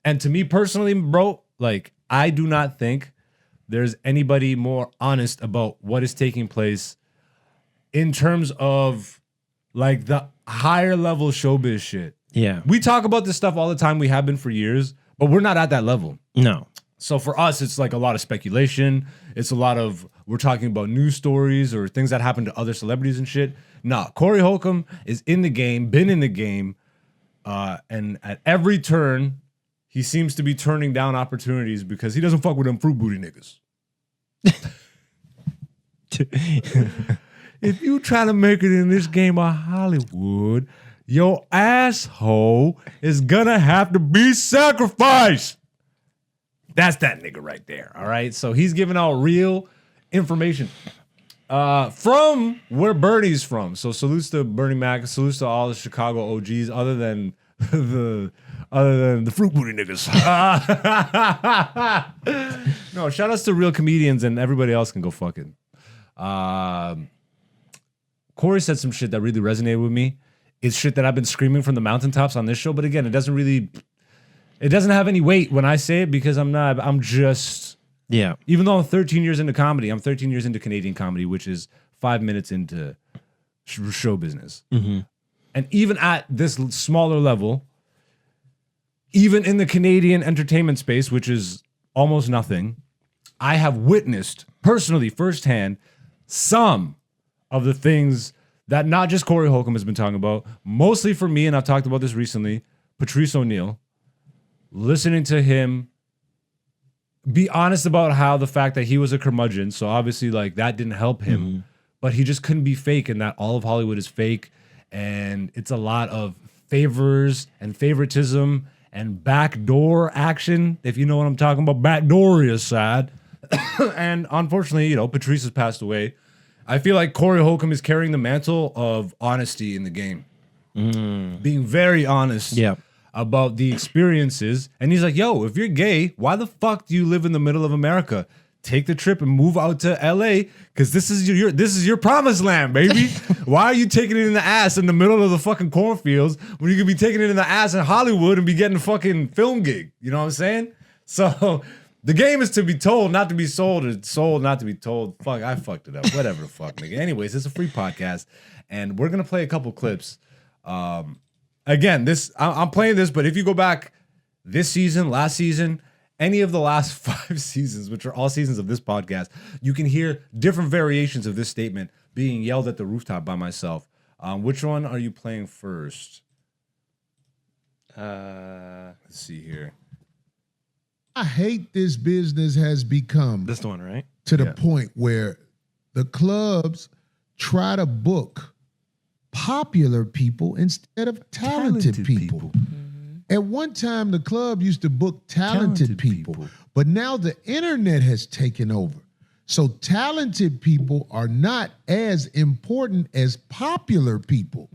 And to me personally, bro, like, I do not think there's anybody more honest about what is taking place in terms of like the higher level showbiz shit. Yeah. We talk about this stuff all the time. We have been for years, but we're not at that level. No. So for us, it's like a lot of speculation. It's a lot of, we're talking about news stories or things that happen to other celebrities and shit. Nah, Corey Holcomb is in the game, been in the game, and at every turn, he seems to be turning down opportunities because he doesn't fuck with them fruit booty niggas. If you try to make it in this game of Hollywood, your asshole is gonna have to be sacrificed. That's that nigga right there. All right. So he's giving out real information from where Bernie's from. So salutes to Bernie Mac, salutes to all the Chicago OGs, other than the fruit booty niggas. No, shout outs to real comedians, and everybody else can go fucking. Corey said some shit that really resonated with me. It's shit that I've been screaming from the mountaintops on this show, but again, it doesn't have any weight when I say it because I'm just, Yeah. even though I'm 13 years into comedy, I'm 13 years into Canadian comedy, which is 5 minutes into show business. Mm-hmm. And even at this smaller level, even in the Canadian entertainment space, which is almost nothing, I have witnessed personally firsthand some of the things that not just Corey Holcomb has been talking about, mostly for me, and I've talked about this recently, Patrice O'Neill, listening to him be honest about how the fact that he was a curmudgeon, so obviously like that didn't help him, but he just couldn't be fake, and that all of Hollywood is fake, and it's a lot of favors and favoritism and backdoor action, if you know what I'm talking about, backdoor side. And unfortunately, you know, Patrice has passed away. I feel like Corey Holcomb is carrying the mantle of honesty in the game. Being very honest about the experiences. And he's like, yo, if you're gay, why the fuck do you live in the middle of America? Take the trip and move out to LA, because this is your promised land, baby. Why are you taking it in the ass in the middle of the fucking cornfields when you could be taking it in the ass in Hollywood and be getting a fucking film gig? You know what I'm saying? So the game is to be told, not to be sold. It's sold, not to be told. Fuck, I fucked it up. Whatever the fuck, nigga. Anyways, it's a free podcast, and we're gonna play a couple clips. Again, I'm playing this, but if you go back this season, last season, any of the last 5 seasons, which are all seasons of this podcast, you can hear different variations of this statement being yelled at the rooftop by myself. Which one are you playing first? Let's see here. I hate this business has become This one, right? to the point where the clubs try to book popular people instead of talented people. At one time, the club used to book talented people, but now the internet has taken over. So talented people are not as important as popular people.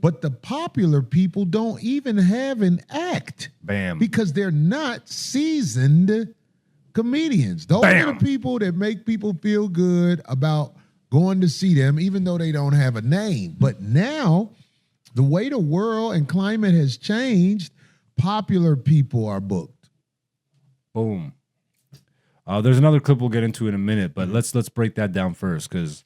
But the popular people don't even have an act. Bam. Because they're not seasoned comedians. Those are the people that make people feel good about going to see them, even though they don't have a name. But now, the way the world and climate has changed, popular people are booked. Boom. There's another clip we'll get into in a minute, but let's break that down first, because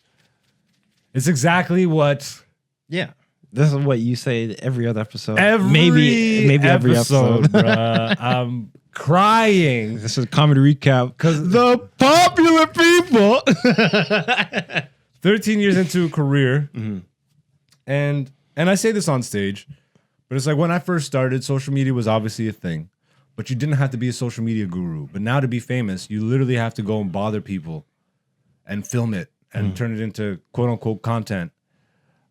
it's exactly what. Yeah. This is what you say every other episode. Maybe every episode. Bruh. I'm crying. This is a comedy recap because the popular people. 13 years into a career, and I say this on stage, but it's like when I first started, social media was obviously a thing, but you didn't have to be a social media guru. But now to be famous, you literally have to go and bother people and film it and turn it into quote unquote content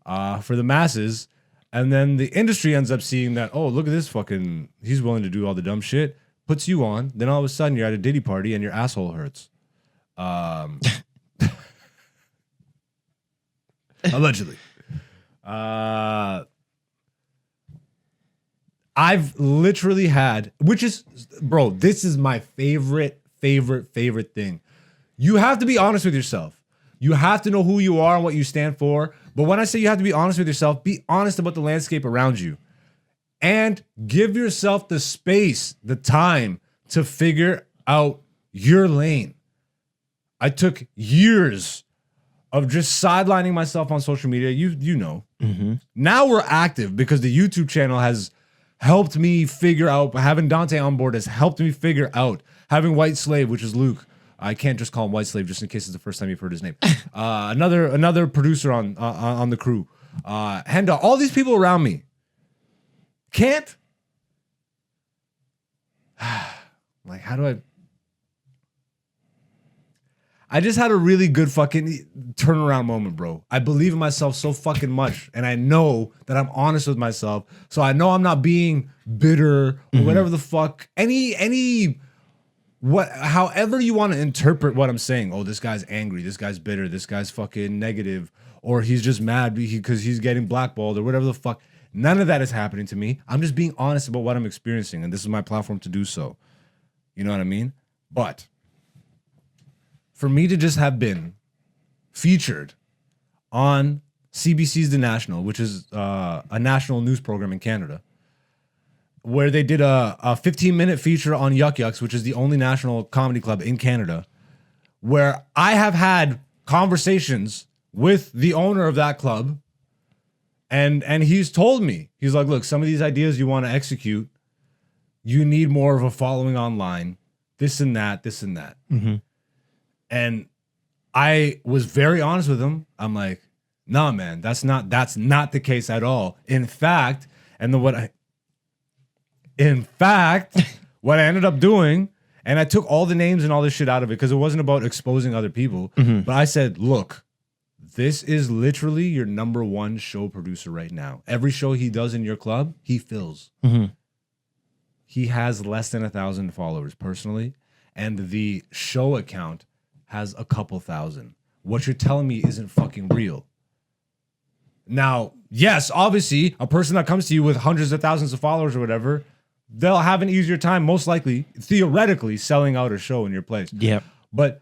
for the masses. And then the industry ends up seeing that, oh, look at this fucking, he's willing to do all the dumb shit, puts you on. Then all of a sudden you're at a Diddy party and your asshole hurts. Allegedly. I I've literally had, which is, bro, this is my favorite thing. You have to be honest with yourself. You have to know who you are and what you stand for. But when I say you have to be honest with yourself, be honest about the landscape around you. And give yourself the space, the time to figure out your lane. I took years of just sidelining myself on social media. You know. Mm-hmm. Now we're active because the YouTube channel has helped me figure out, having Dante on board has helped me figure out, having White Slave, which is Luke. I can't just call him White Slave just in case it's the first time you've heard his name. Another producer on the crew. Henda, all these people around me can't. Like, how do I just had a really good fucking turnaround moment, bro. I believe in myself so fucking much, and I know that I'm honest with myself. So I know I'm not being bitter or whatever the fuck. However you want to interpret what I'm saying. Oh, this guy's angry. This guy's bitter. This guy's fucking negative, or he's just mad because he's getting blackballed or whatever the fuck. None of that is happening to me. I'm just being honest about what I'm experiencing, and this is my platform to do so. You know what I mean? But for me to just have been featured on CBC's The National, which is a national news program in Canada, where they did a 15-minute feature on Yuck Yucks, which is the only national comedy club in Canada, where I have had conversations with the owner of that club, and he's told me, he's like, look, some of these ideas you want to execute, you need more of a following online, this and that. Mm-hmm. And I was very honest with him. I'm like, nah, man, that's not the case at all. In fact, what I ended up doing, and I took all the names and all this shit out of it because it wasn't about exposing other people. Mm-hmm. But I said, look, this is literally your number one show producer right now. Every show he does in your club, he fills. Mm-hmm. He has less than 1,000 followers personally, and the show account has a couple thousand. What you're telling me isn't fucking real. Now, yes, obviously, a person that comes to you with hundreds of thousands of followers or whatever, they'll have an easier time, most likely, theoretically, selling out a show in your place. Yeah. But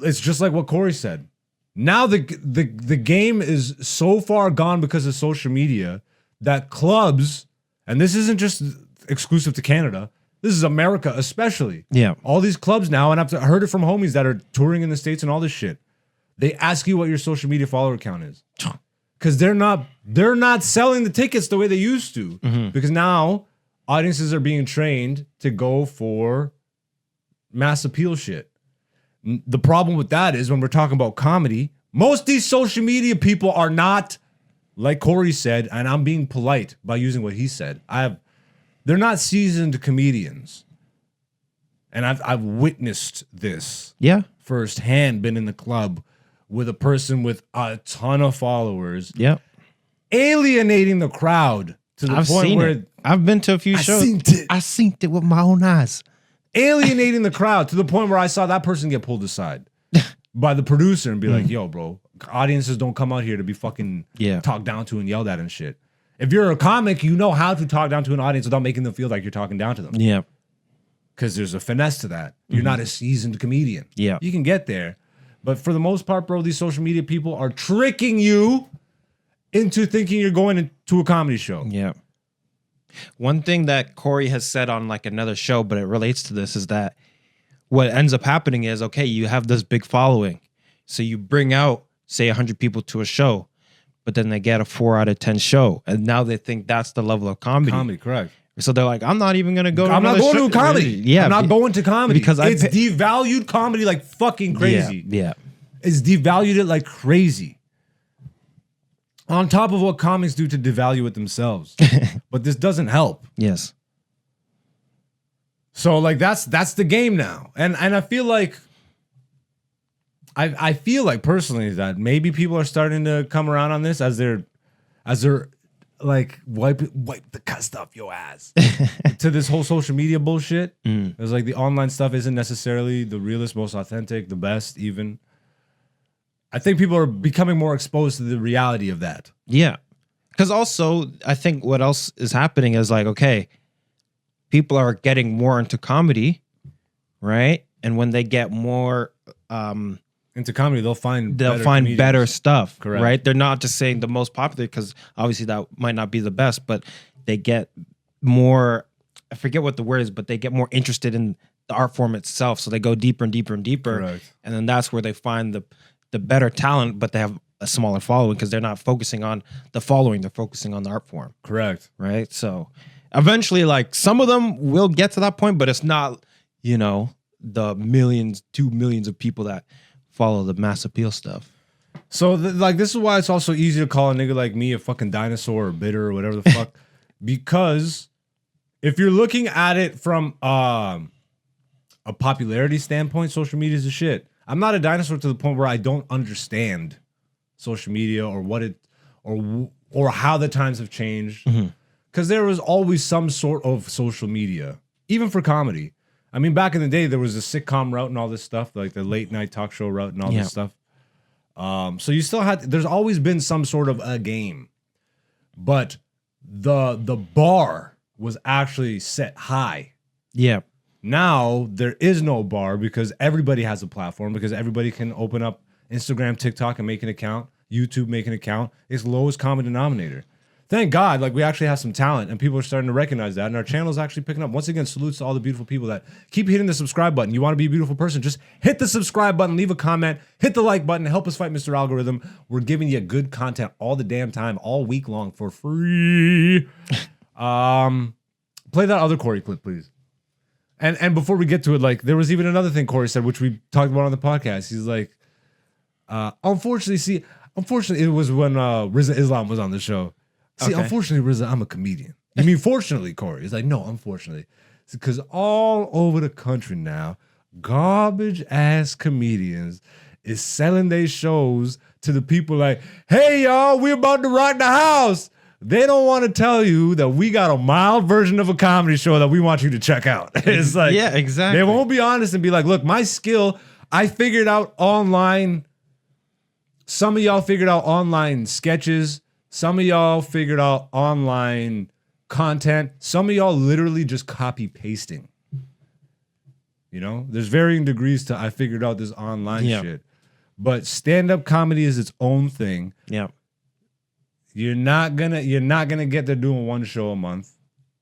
it's just like what Corey said. Now the game is so far gone because of social media that clubs, and this isn't just exclusive to Canada, this is America especially. Yeah. All these clubs now, and I've heard it from homies that are touring in the States and all this shit. They ask you what your social media follower count is. Because they're not selling the tickets the way they used to. Mm-hmm. Because now audiences are being trained to go for mass appeal shit. The problem with that is when we're talking about comedy, most of these social media people are not, like Corey said, and I'm being polite by using what he said. They're not seasoned comedians. And I've witnessed this firsthand, been in the club with a person with a ton of followers. Yep. Alienating the crowd to the point where I've been to a few shows. I seen it with my own eyes. Alienating the crowd to the point where I saw that person get pulled aside by the producer and be like, yo, bro, audiences don't come out here to be fucking talked down to and yelled at and shit. If you're a comic, you know how to talk down to an audience without making them feel like you're talking down to them. Yeah. Because there's a finesse to that. You're not a seasoned comedian. Yeah. You can get there. But for the most part, bro, these social media people are tricking you into thinking you're going into a comedy show. Yeah. One thing that Corey has said on like another show, but it relates to this, is that what ends up happening is, okay, you have this big following. So you bring out, say, 100 people to a show, but then they get a 4 out of 10 show. And now they think that's the level of comedy. Comedy, correct. So they're like, I'm not even going to go. I'm not going to comedy. Yeah. I'm not going to comedy. Because it's devalued comedy like fucking crazy. Yeah. It's devalued it like crazy. On top of what comics do to devalue it themselves. But this doesn't help. Yes. So like that's the game now. And I feel like I feel like personally that maybe people are starting to come around on this as they're like wipe the cust off your ass to this whole social media bullshit. It's like the online stuff isn't necessarily the realest, most authentic, the best even. I think people are becoming more exposed to the reality of that. Yeah. Because also, I think what else is happening is like, okay, people are getting more into comedy, right? And when they get more into comedy, they'll find better comedians. stuff, Correct. right? They're not just saying the most popular, because obviously that might not be the best, but they get more, I forget what the word is, but they get more interested in the art form itself. So they go deeper and deeper and deeper. Correct. And then that's where they find the better talent, but they have a smaller following because they're not focusing on the following, they're focusing on the art form. Correct. Right? So eventually, like, some of them will get to that point, but it's not, you know, the millions, 2 millions of people that follow the mass appeal stuff. So, like, this is why it's also easy to call a nigga like me a fucking dinosaur or bitter or whatever the fuck. Because if you're looking at it from a popularity standpoint, social media is the shit. I'm not a dinosaur to the point where I don't understand social media or what it or how the times have changed. Because there was always some sort of social media, even for comedy. I mean, back in the day, there was a sitcom route and all this stuff, like the late night talk show route and all this stuff. So you still had, there's always been some sort of a game, but the bar was actually set high. Yeah. Now there is no bar because everybody has a platform, because everybody can open up Instagram, TikTok, and make an account. YouTube, make an account. It's lowest common denominator. Thank God, like, we actually have some talent and people are starting to recognize that, and our channel is actually picking up. Once again, salutes to all the beautiful people that keep hitting the subscribe button. You want to be a beautiful person, just hit the subscribe button, leave a comment, hit the like button, help us fight Mr. Algorithm. We're giving you good content all the damn time, all week long for free. Play that other Corey clip, please. And before we get to it, like, there was even another thing Corey said, which we talked about on the podcast. He's like, unfortunately, it was when Rizza Islam was on the show. See, Okay. Unfortunately, Rizza, I'm a comedian. You mean fortunately, Corey? He's like, no, unfortunately. It's because all over the country now, garbage ass comedians is selling their shows to the people like, hey, y'all, we're about to rock the house. They don't want to tell you that we got a mild version of a comedy show that we want you to check out. It's like, yeah, exactly. They won't be honest and be like, look, my skill, I figured out online. Some of y'all figured out online sketches. Some of y'all figured out online content. Some of y'all literally just copy pasting. You know, there's varying degrees to I figured out this online shit. But stand-up comedy is its own thing. Yeah. You're not gonna get there doing one show a month,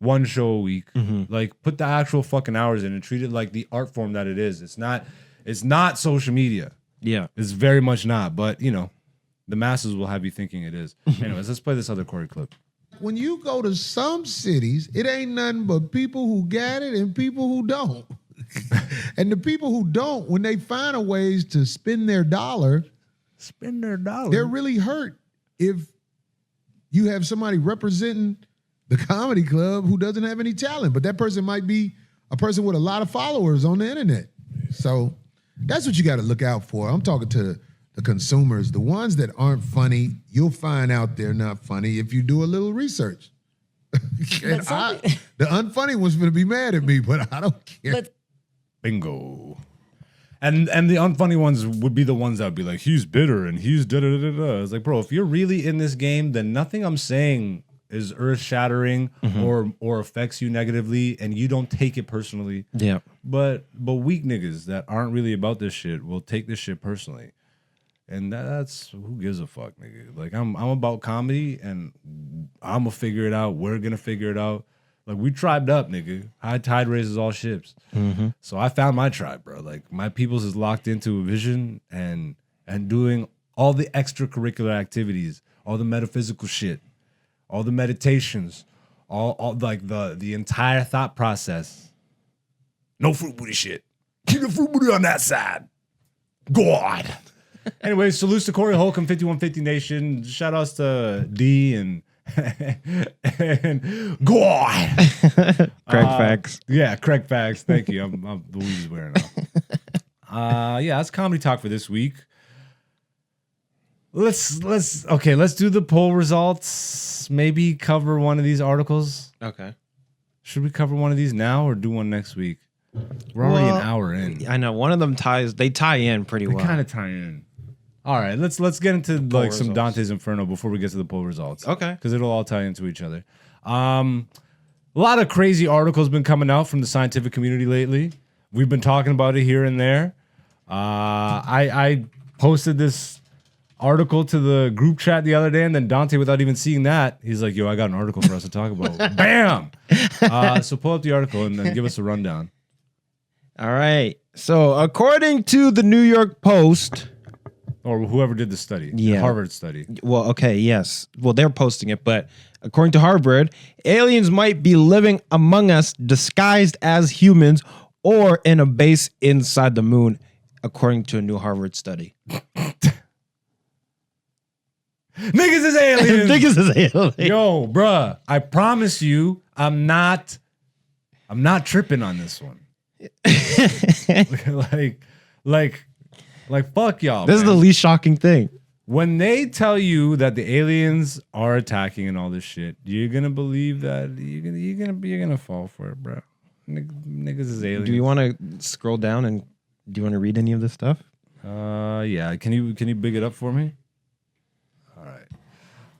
one show a week. Like, put the actual fucking hours in and treat it like the art form that it is. It's not social media. Yeah. It's very much not, but you know, the masses will have you thinking it is. Anyways, let's play this other Corey clip. When you go to some cities, it ain't nothing but people who got it and people who don't. And the people who don't, when they find a ways to spend their dollar, they're really hurt if you have somebody representing the comedy club who doesn't have any talent. But that person might be a person with a lot of followers on the internet. So that's what you got to look out for. I'm talking to the consumers, the ones that aren't funny. You'll find out they're not funny if you do a little research. And the unfunny one's going to be mad at me, but I don't care. Bingo. And the unfunny ones would be the ones that would be like, he's bitter and he's da-da-da-da-da. It's like, bro, if you're really in this game, then nothing I'm saying is earth-shattering or affects you negatively, and you don't take it personally. Yeah. But weak niggas that aren't really about this shit will take this shit personally. And that's, who gives a fuck, nigga? Like, I'm about comedy, and I'm gonna figure it out. We're gonna figure it out. Like, we tribed up, nigga. High tide raises all ships. So I found my tribe, bro. Like, my peoples is locked into a vision and doing all the extracurricular activities, all the metaphysical shit, all the meditations, all like the entire thought process. No fruit booty shit. Keep the fruit booty on that side. God. Anyway, salutes to Corey Holcomb, 5150 Nation. Shout outs to D and God. Craig Facts. Yeah, Craig Facts. Thank you. I'm the weed is wearing off. Yeah, that's comedy talk for this week. Let's do the poll results. Maybe cover one of these articles. Okay. Should we cover one of these now or do one next week? We're already an hour in. I know one of them they tie in pretty They well. kind of tie in. All right, let's get into like some results. Dante's Inferno before we get to the poll results. Okay. Because it'll all tie into each other. A lot of crazy articles been coming out from the scientific community lately. We've been talking about it here and there. I posted this article to the group chat the other day, and then Dante, without even seeing that, he's like, "Yo, I got an article for us to talk about." Bam! So pull up the article and then give us a rundown. All right. So according to the New York Post, Or whoever did the study, the Yeah. Harvard study. well, okay, yes. Well, they're posting it, but according to Harvard, aliens might be living among us disguised as humans or in a base inside the moon, according to a new Harvard study. Niggas is aliens. Niggas is alien. Yo, bruh, I promise you, I'm not tripping on this one. like, fuck y'all. This is the man. least shocking thing. When they tell you that the aliens are attacking and all this shit, you're gonna believe that you're gonna fall for it, bro. Niggas is aliens. Do you want to scroll down and do you want to read any of this stuff? Yeah. Can you big it up for me?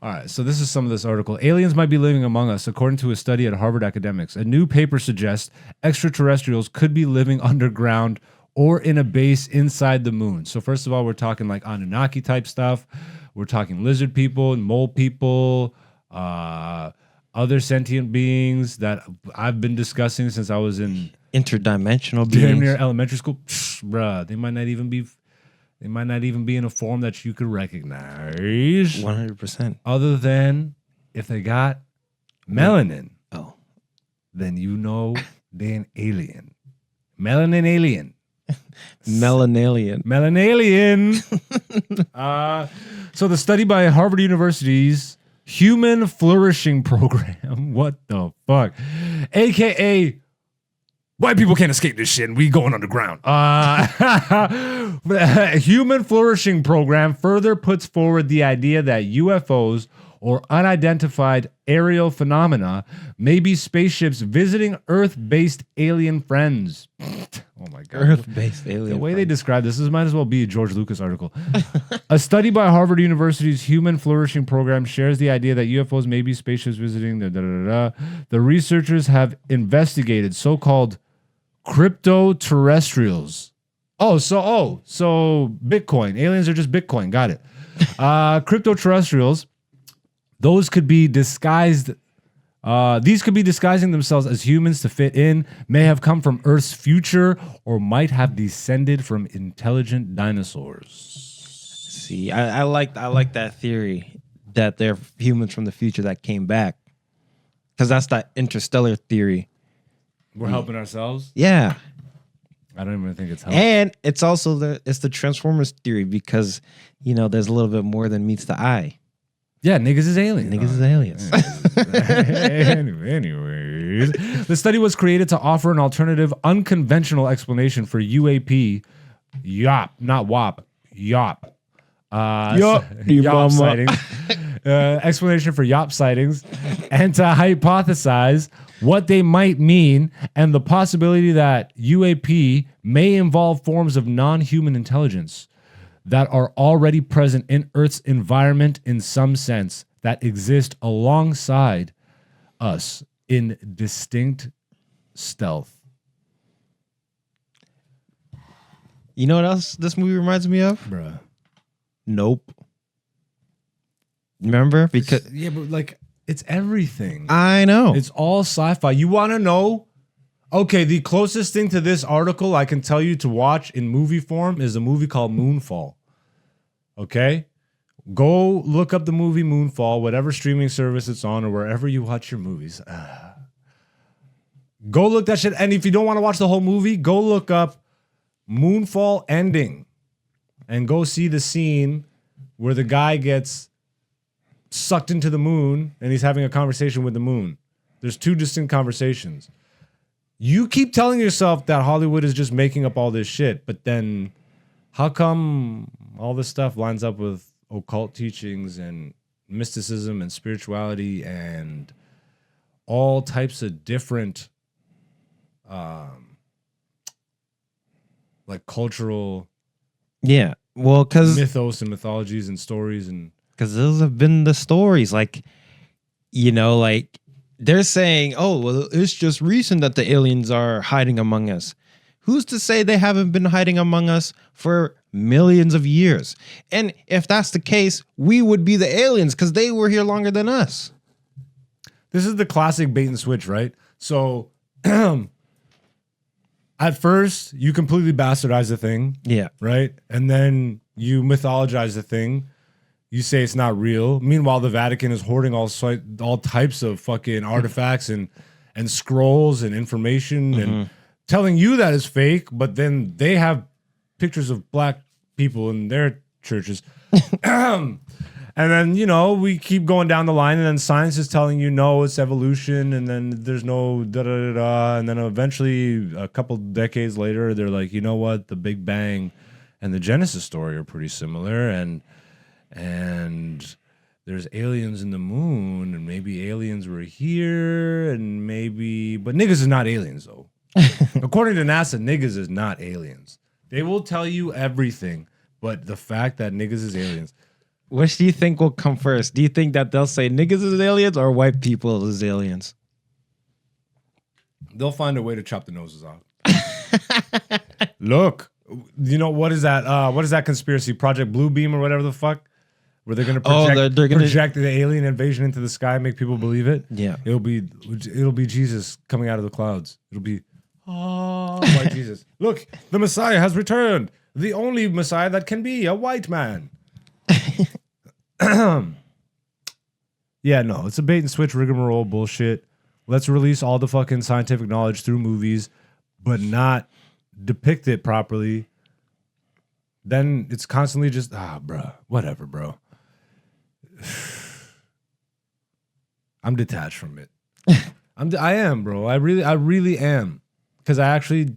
All right, so this is some of this article. Aliens might be living among us, according to a study at Harvard Academics. A new paper suggests extraterrestrials could be living underground or in a base inside the moon. So first of all, we're talking like Anunnaki type stuff. We're talking lizard people and mole people, other sentient beings that I've been discussing since I was in Interdimensional damn beings. near elementary school. Bruh, they might not even be in a form that you could recognize. 100%. Other than if they got melanin, Oh. then you know they're an alien. Melanin alien. Melanalien. Melanalien. So the study by Harvard University's Human Flourishing Program, what the fuck? AKA white people can't escape this shit and we going underground. The Human Flourishing Program further puts forward the idea that UFOs or unidentified aerial phenomena may be spaceships visiting Earth-based alien friends. Oh my God. Earth-based alien. The way they describe this might as well be a George Lucas article. A study by Harvard University's Human Flourishing Program shares the idea that UFOs may be spaceships visiting the The researchers have investigated so-called crypto-terrestrials. So Bitcoin. Aliens are just Bitcoin. Got it. Crypto-terrestrials, those could be disguised. These could be disguising themselves as humans to fit in, may have come from Earth's future, or might have descended from intelligent dinosaurs. See, I like that theory that they're humans from the future that came back. Because that's that interstellar theory. We're helping ourselves? Yeah. I don't even think it's helping. And it's also the Transformers theory because, there's a little bit more than meets the eye. Yeah, niggas is aliens. Niggas is aliens. Anyways, the study was created to offer an alternative, unconventional explanation for UAP, YOP, not WAP, YOP. YOP sightings. Explanation for YOP sightings, and to hypothesize what they might mean and the possibility that UAP may involve forms of non-human intelligence that are already present in Earth's environment in some sense, that exist alongside us in distinct stealth. You know what else this movie reminds me of? Bruh. Nope. Remember? Because Yeah, but like, it's everything. I know. It's all sci-fi. You want to know? Okay, the closest thing to this article I can tell you to watch in movie form is a movie called Moonfall. Okay? Go look up the movie Moonfall, whatever streaming service it's on or wherever you watch your movies. Go look that shit. And if you don't want to watch the whole movie, go look up Moonfall ending and go see the scene where the guy gets sucked into the moon and he's having a conversation with the moon. There's two distinct conversations. You keep telling yourself that Hollywood is just making up all this shit, but then how come all this stuff lines up with occult teachings and mysticism and spirituality and all types of different like cultural yeah. Well, because mythos and mythologies and stories and those have been the stories. Like, like they're saying, oh, well, it's just recent that the aliens are hiding among us. Who's to say they haven't been hiding among us for millions of years? And if that's the case, we would be the aliens because they were here longer than us. this is the classic bait and switch, right? So at first you completely bastardize the thing. Yeah. Right? And then you mythologize the thing. You say it's not real. Meanwhile, the Vatican is hoarding all types of fucking artifacts and scrolls and information and telling you that is fake, but then they have pictures of black people in their churches. And then, we keep going down the line, and then science is telling you, no, it's evolution, and then there's no da-da-da-da, and then eventually, a couple decades later, they're like, you know what, the Big Bang and the Genesis story are pretty similar, and there's aliens in the moon, and maybe aliens were here, and maybe... But niggas is not aliens, though. According to NASA, niggas is not aliens. They will tell you everything, but the fact that niggas is aliens... Which do you think will come first? Do you think that they'll say niggas is aliens or white people is aliens? They'll find a way to chop the noses off. Look, what is that? What is that conspiracy? Project Bluebeam or whatever the fuck? Where they're going to project the alien invasion into the sky, make people believe it. Yeah, it'll be Jesus coming out of the clouds. It'll be white Jesus. Look, the Messiah has returned. The only Messiah that can be a white man. Yeah, no, it's a bait and switch rigmarole bullshit. Let's release all the fucking scientific knowledge through movies, but not depict it properly. Then it's constantly just bro, whatever, bro. I'm detached from it. I am, bro. I really am. Because I actually,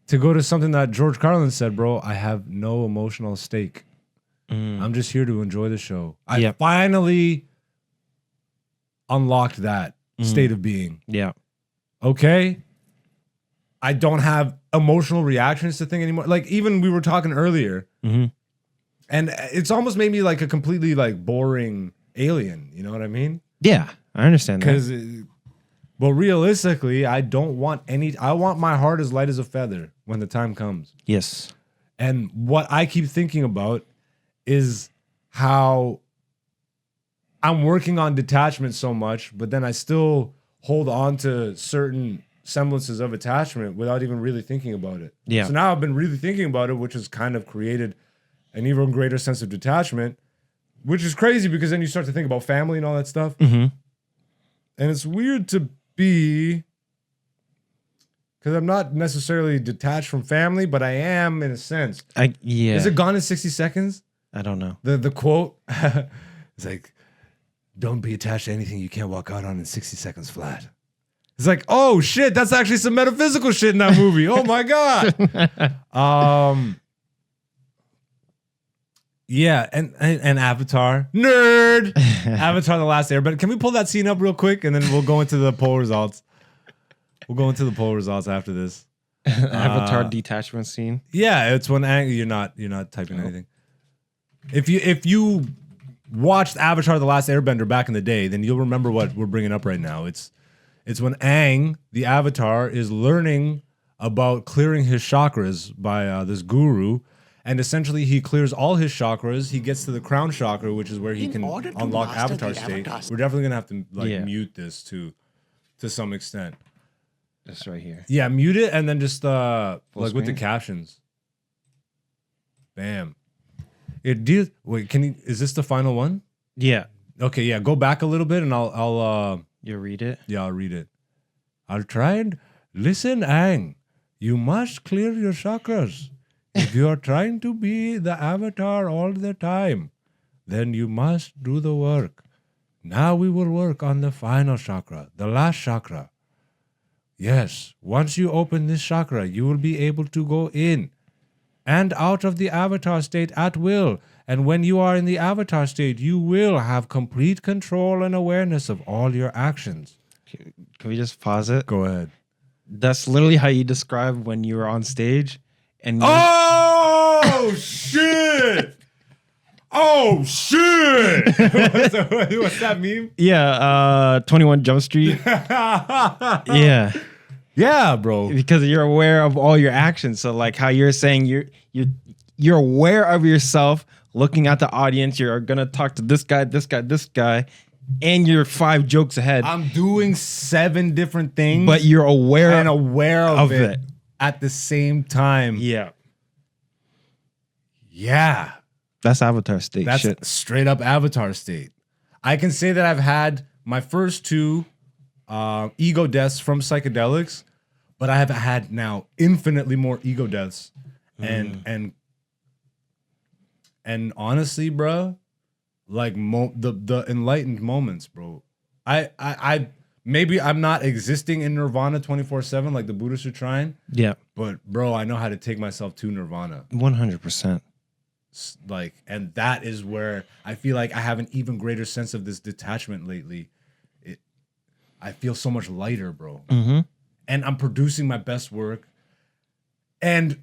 to go to something that George Carlin said, bro, I have no emotional stake. I'm just here to enjoy the show. I finally unlocked that state of being. Yeah. Okay? I don't have emotional reactions to things anymore. Like, even we were talking earlier, and it's almost made me like a completely like boring alien. You know what I mean? Yeah, I understand that. Because, well, realistically, I want my heart as light as a feather when the time comes. Yes. And what I keep thinking about is how I'm working on detachment so much, but then I still hold on to certain semblances of attachment without even really thinking about it. Yeah. So now I've been really thinking about it, which has kind of created an even greater sense of detachment, which is crazy because then you start to think about family and all that stuff. And it's weird to be, because I'm not necessarily detached from family, but I am in a sense. Is it Gone in 60 Seconds? I don't know. The quote, it's like, don't be attached to anything you can't walk out on in 60 seconds flat. It's like, oh shit, that's actually some metaphysical shit in that movie. Oh my God. Yeah, and Avatar. Nerd. Avatar The Last Airbender. Can we pull that scene up real quick and then we'll go into the poll results? We'll go into the poll results after this. Avatar detachment scene. Yeah, it's when you're not typing anything. If you watched Avatar The Last Airbender back in the day, then you'll remember what we're bringing up right now. It's when Aang, the Avatar, is learning about clearing his chakras by this guru, and essentially he clears all his chakras. He gets to the crown chakra, which is where he can unlock Avatar state. We're definitely gonna have to mute this to some extent. This right here. Yeah, mute it and then just like screen? with the captions. Bam. It deals. Wait, is this the final one? Yeah. Okay, yeah. Go back a little bit, and I'll. You read it. Yeah, I'll read it. I'll try and listen, Aang. You must clear your chakras. If you are trying to be the Avatar all the time, then you must do the work. Now we will work on the final chakra, the last chakra. Yes, once you open this chakra, you will be able to go in and out of the Avatar state at will. And when you are in the Avatar state, you will have complete control and awareness of all your actions. Can we just pause it? Go ahead. That's literally how you describe when you were on stage. And Oh shit! Oh shit! What's that meme? Yeah, 21 Jump Street. Yeah. Yeah, bro. Because you're aware of all your actions. So like how you're saying you're aware of yourself, looking at the audience, you're gonna talk to this guy, and you're 5 jokes ahead. I'm doing 7 different things, But you're aware and aware of it it. at the same time. Yeah. Yeah. That's Avatar state That's shit. straight up Avatar state. I can say that I've had my first 2 ego deaths from psychedelics, but I have had now infinitely more ego deaths. And honestly, bro, like the enlightened moments, bro. I maybe I'm not existing in Nirvana 24/7 like the Buddhists are trying, Yeah. but bro, I know how to take myself to Nirvana. 100%. Like, and that is where I feel like I have an even greater sense of this detachment lately. I feel so much lighter, bro. Mm-hmm. And I'm producing my best work and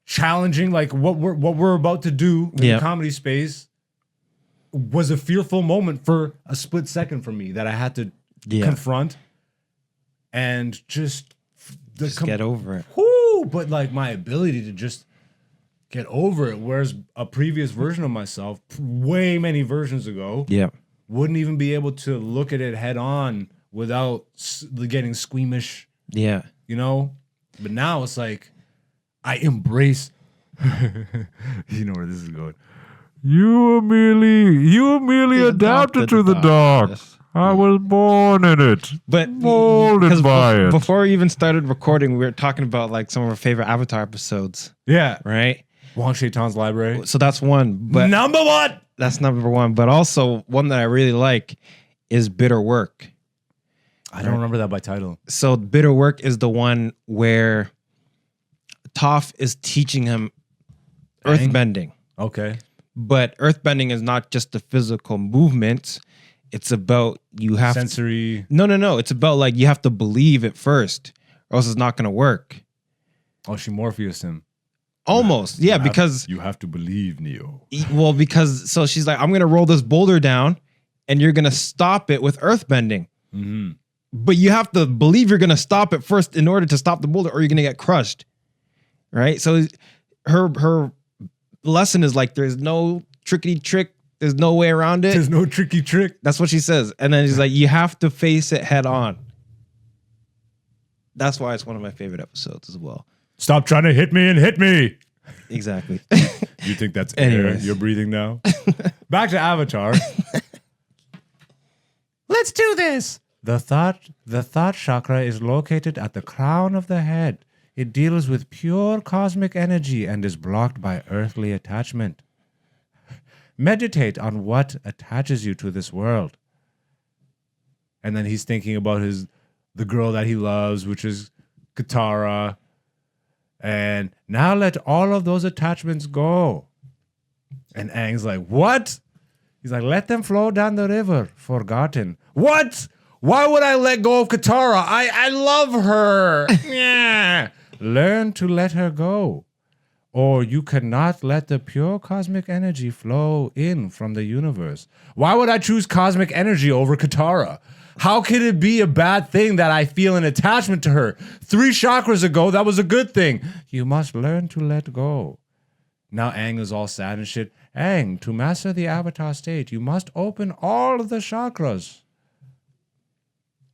challenging, like what we're about to do in the comedy space was a fearful moment for a split second for me that I had to confront and just get over it. Whoo, but like my ability to just get over it, whereas a previous version of myself, way many versions ago, wouldn't even be able to look at it head on without getting squeamish. Yeah. You know? But now it's like, I embrace, you know where this is going. You merely adapted to the dark. Yes. I was born in it. But molded by it. Before we even started recording, we were talking about like some of our favorite Avatar episodes. Yeah. Right? Wang Shaitan's Library. So that's one. But number 1. That's number 1. But also one that I really like is Bitter Work. I don't remember that by title. So Bitter Work is the one where Toph is teaching him earthbending. Okay. But earthbending is not just the physical movements. It's about you have sensory. No. It's about like you have to believe it first, or else it's not going to work. Oh, she Morpheus him. Almost, because you have to believe, Neo. Well, because so she's like, I'm going to roll this boulder down, and you're going to stop it with earthbending. Mm-hmm. But you have to believe you're going to stop it first in order to stop the boulder, or you're going to get crushed. Right? So her lesson is like, there's no trickety trick. There's no way around it. There's no tricky trick. That's what she says. And then she's like, you have to face it head on. That's why it's one of my favorite episodes as well. Stop trying to hit me and hit me. Exactly. You think that's air you're breathing now? Back to Avatar. Let's do this. The thought chakra is located at the crown of the head. It deals with pure cosmic energy and is blocked by earthly attachment. Meditate on what attaches you to this world. And then he's thinking about the girl that he loves, which is Katara. And now let all of those attachments go. And Aang's like, what? He's like, let them flow down the river, forgotten. What? Why would I let go of Katara? I love her. Yeah. Learn to let her go. Or you cannot let the pure cosmic energy flow in from the universe. Why would I choose cosmic energy over Katara? How could it be a bad thing that I feel an attachment to her? 3 chakras ago, that was a good thing. You must learn to let go. Now Aang is all sad and shit. Aang, to master the avatar state, you must open all of the chakras.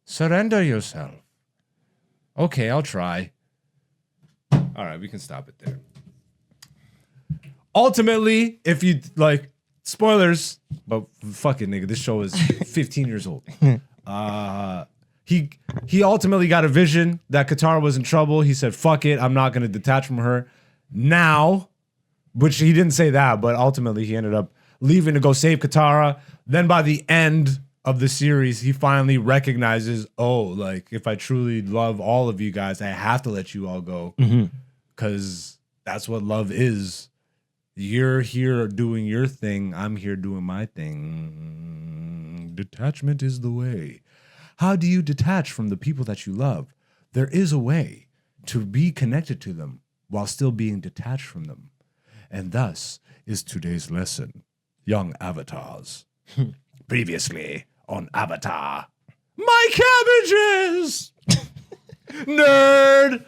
Surrender yourself. Okay, I'll try. All right, we can stop it there. Ultimately, if you like, spoilers, but fuck it, nigga, this show is 15 years old. He ultimately got a vision that Katara was in trouble. He said, fuck it, I'm not going to detach from her. Now, which he didn't say that, but ultimately he ended up leaving to go save Katara. Then by the end of the series, he finally recognizes, oh, like, if I truly love all of you guys, I have to let you all go. Because that's what love is. You're here doing your thing. I'm here doing my thing. Detachment is the way. How do you detach from the people that you love? There is a way to be connected to them while still being detached from them. And thus is today's lesson. Young avatars. Previously on Avatar. My cabbages! Nerd!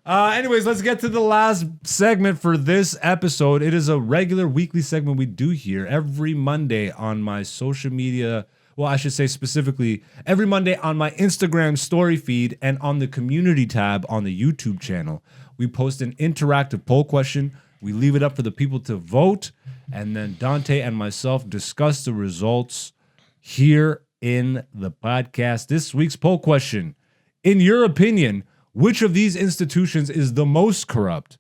Anyways, let's get to the last segment for this episode. It is a regular weekly segment we do here every Monday on my social media. Well, I should say specifically every Monday on my Instagram story feed and on the community tab on the YouTube channel. We post an interactive poll question. We leave it up for the people to vote. And then Dante and myself discuss the results here in the podcast. This week's poll question: in your opinion, which of these institutions is the most corrupt?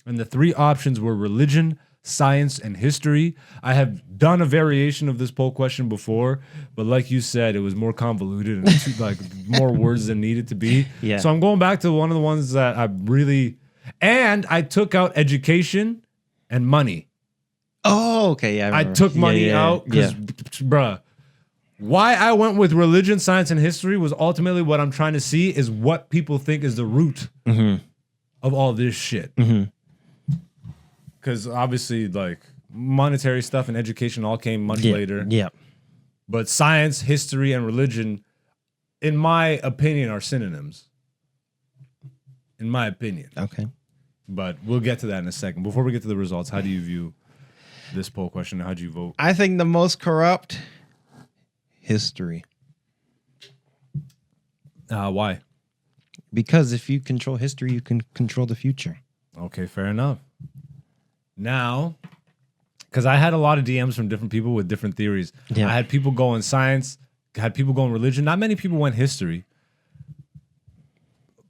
And the three options were religion, science, and history. I have done a variation of this poll question before, but like you said, it was more convoluted and like more words than needed to be. Yeah. So I'm going back to one of the ones that I really... And I took out education and money. Oh, okay. Yeah, I took money out because, bruh, why I went with religion, science, and history was ultimately what I'm trying to see is what people think is the root of all this shit. Because obviously, like, monetary stuff and education all came much later. Yeah. But science, history, and religion, in my opinion, are synonyms. In my opinion. Okay. But we'll get to that in a second. Before we get to the results, how do you view this poll question? How do you vote? I think the most corrupt, history. Why? Because if you control history, you can control the future. Okay, fair enough. Now, because I had a lot of DMs from different people with different theories. Yeah. I had people go in science, had people go in religion. Not many people went history.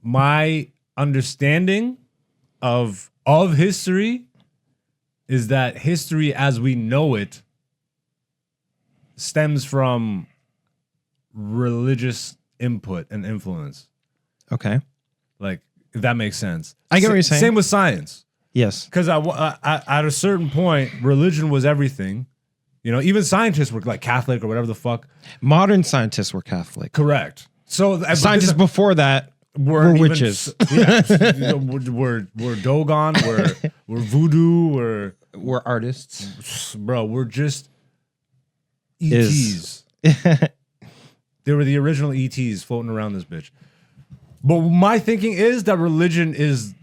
My understanding of history is that history as we know it stems from religious input and influence. Okay. Like, if that makes sense. I get what you're saying. Same with science. Yes. Because at a certain point, religion was everything. You know, even scientists were like Catholic or whatever the fuck. Modern scientists were Catholic. Correct. So Scientists before that were witches. We're Dogon, we're voodoo, Were artists. bro, we're just ETs. They were the original ETs floating around this bitch. But my thinking is that religion is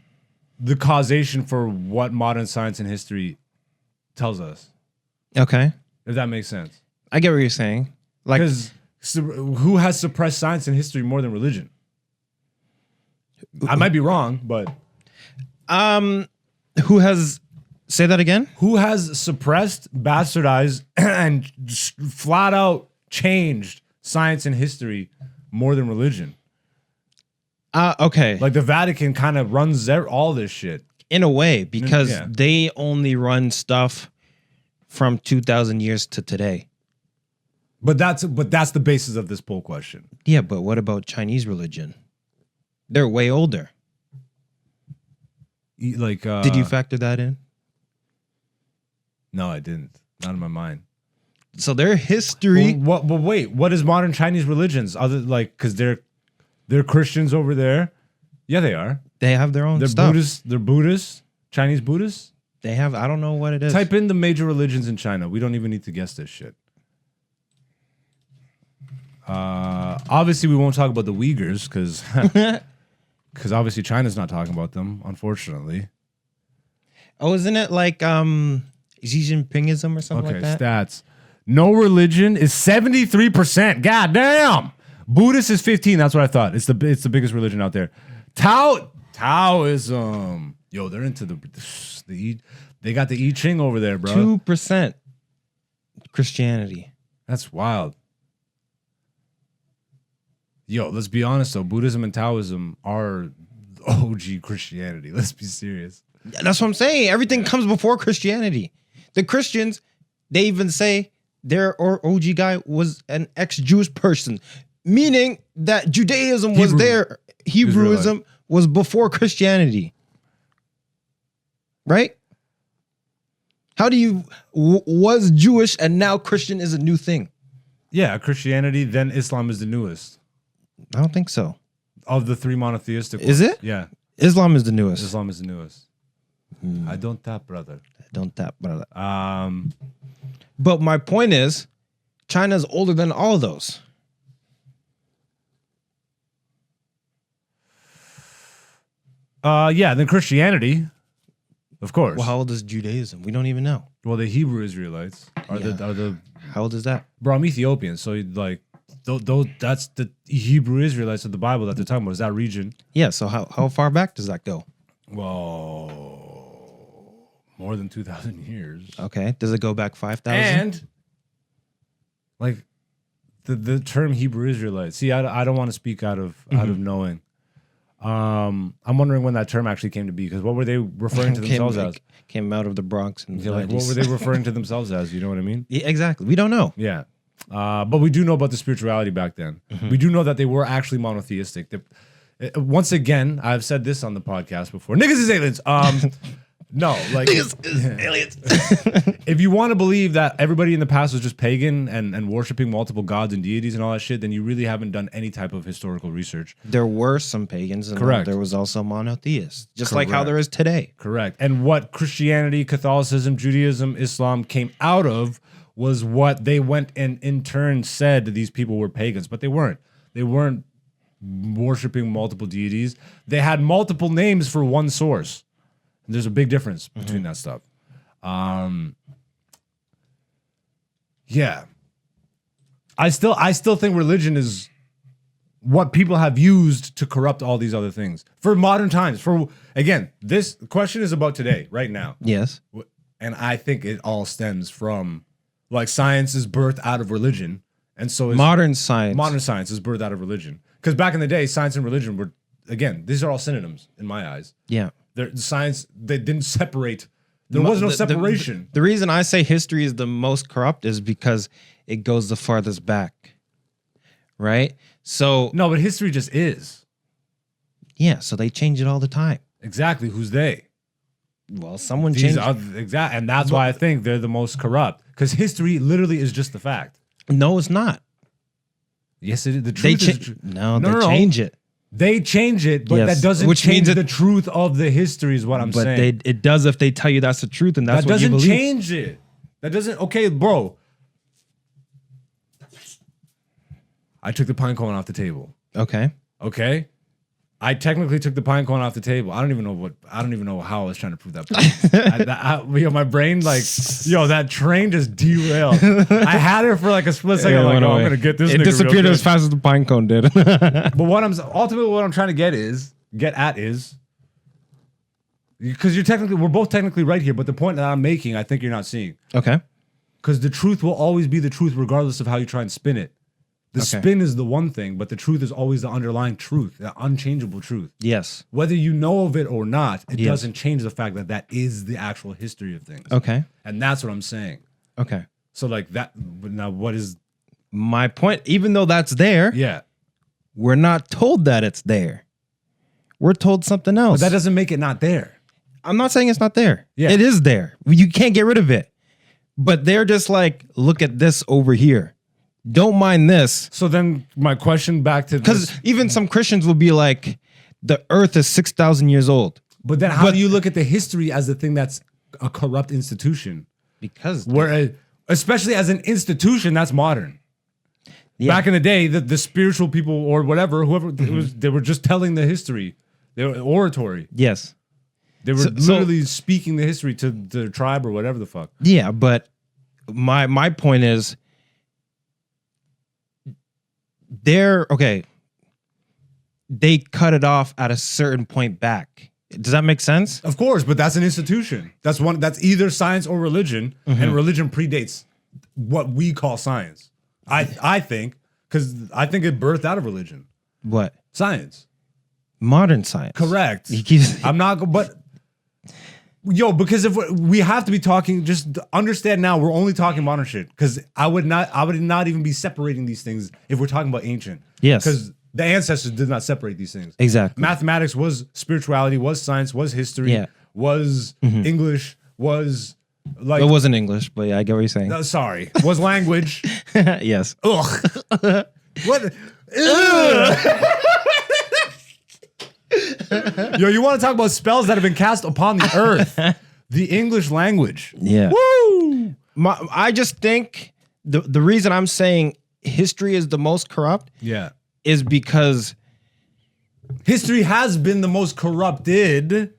the causation for what modern science and history tells us. Okay. If that makes sense. I get what you're saying. Like, Because who has suppressed science and history more than religion? I might be wrong, but who has, say that again? who has suppressed, bastardized, and flat out changed science and history more than religion? Okay. Like the Vatican kind of runs all this shit. In a way, because Yeah. they only run stuff from 2,000 years to today. But that's the basis of this poll question. Yeah, but what about Chinese religion? They're way older. Like, Did you factor that in? No, I didn't. Not in my mind. So their history. Well, but wait, what is modern Chinese religions? Other like, because they're Christians over there. Yeah, they are. They have their own They're stuff. Buddhists. They're Buddhists. Chinese Buddhists. They have, I don't know what it is. Type in the major religions in China. We don't even need to guess this shit. Obviously, we won't talk about the Uyghurs because obviously China's not talking about them, unfortunately. Oh, isn't it like Xi Jinpingism or something Okay, like that? stats. No religion is 73%. God damn. Buddhist is 15. That's what I thought. It's the biggest religion out there. Taoism. Yo, they're into they got the I Ching over there, bro. 2% Christianity. That's wild. Yo, let's be honest though. Buddhism and Taoism are OG Christianity. Let's be serious. That's what I'm saying. Everything comes before Christianity. The Christians, they even say their OG guy was an ex-Jewish person, meaning that Judaism was there. Hebrewism was before Christianity. Right? How do you was Jewish and now Christian is a new thing? Yeah, Christianity, then Islam is the newest I don't think so. of the three monotheistic. Is ones. it? Yeah, Islam is the newest. Islam is the newest. I don't tap, brother. Don't tap. Um, But my point is, China's older than all of those. yeah, then Christianity, of course. Well, how old is Judaism? We don't even know. Well, the Hebrew Israelites are the How old is that? bro. I'm Ethiopian, so like, that's the Hebrew Israelites of the Bible that they're talking about. Is that region? Yeah. So how far back does that go? Well, more than 2,000 years. Okay. Does it go back 5,000? And like the term Hebrew Israelite. See, I don't want to speak out of knowing. I'm wondering when that term actually came to be, because what were they referring to themselves as? Came out of the Bronx. And Yeah, like, what were they referring to themselves as? You know what I mean? Yeah, exactly. We don't know. Yeah. But we do know about the spirituality back then. We do know that they were actually monotheistic. Once again, I've said this on the podcast before. Niggas is aliens. No, like Aliens. if you want to believe that everybody in the past was just pagan and worshiping multiple gods and deities and all that shit, then you really haven't done any type of historical research. There were some pagans, and Correct. there was also monotheists, just like how Correct. there is today. Correct. And what Christianity, Catholicism, Judaism, Islam came out of was what they went and in turn said these people were pagans, but they weren't. They weren't worshiping multiple deities. They had multiple names for one source. There's a big difference between that stuff. Yeah. I still think religion is what people have used to corrupt all these other things for modern times. For again, this question is about today, right now. Yes. And I think it all stems from like science is birthed out of religion. And so is Modern science. modern science is birthed out of religion. Because back in the day, science and religion were, again, these are all synonyms in my eyes. Yeah. Science, they didn't separate. There was no separation. The reason I say history is the most corrupt is because it goes the farthest back. Right? So, No, but history just is. yeah, so they change it all the time. Exactly. Who's they? Well, someone These changed are exact, and that's why I think they're the most corrupt. Because history literally is just the fact. No, it's not. Yes, it is. The They truth is no, No, they no. change it. They change it, but Yes, that doesn't which change means the truth of the history. Is what I'm But saying. it does if they tell you that's the truth, and that's That what you doesn't believe. change it. That doesn't. Okay, bro. I took the pine cone off the table. Okay. Okay. I technically took the pine cone off the table. I don't even know how I was trying to prove that point. My brain, like, that train just derailed. I had it for like a split second. Like, I'm gonna get this. It nigga disappeared real as quick. fast as the pine cone did. But what I'm trying to get at is because we're both technically right here. But the point that I'm making, I think you're not seeing, Okay. because the truth will always be the truth, regardless of how you try and spin it. The Okay. spin is the one thing, but the truth is always the underlying truth, the unchangeable truth. Yes. Whether you know of it or not, it Yes. doesn't change the fact that is the actual history of things. Okay. And that's what I'm saying. Okay. So like that, but now what is, My point, even though that's there, yeah. we're not told that it's there. We're told something But else. that doesn't make it not there. I'm not saying it's not there. Yeah. It is there. You can't get rid of it. But they're just like, look at this over here. Don't mind this. So then my question back to Because this, even some Christians will be like, the earth is 6,000 years old. but then how do you look at the history as the thing that's a corrupt institution? Because Where, especially as an institution, that's modern. Yeah. Back in the day, the spiritual people or whatever, whoever it was, they were just telling the history. They were oratory. Yes. They were literally speaking the history to their tribe or whatever the fuck. Yeah, but my point is they cut it off at a certain point back. Does that make sense? Of course, but that's an institution. That's either science or religion, and religion predates what we call science. I think, because I think it birthed out of religion. What? Science. Modern science. Correct. He keeps- I'm not, but because if we have to be talking, just understand now we're only talking modern shit. Because I would not even be separating these things if we're talking about ancient. Yes. Because the ancestors did not separate these things. Exactly. Mathematics was spirituality, was science, was history, Yeah. was English, was like It wasn't English, but yeah, I get what you're saying. sorry, was language. Yes. Ugh. What? Ugh. Yo, you want to talk about spells that have been cast upon the earth? the English language. Yeah. Woo! I just think the reason I'm saying history is the most corrupt Yeah. is because History has been the most corrupted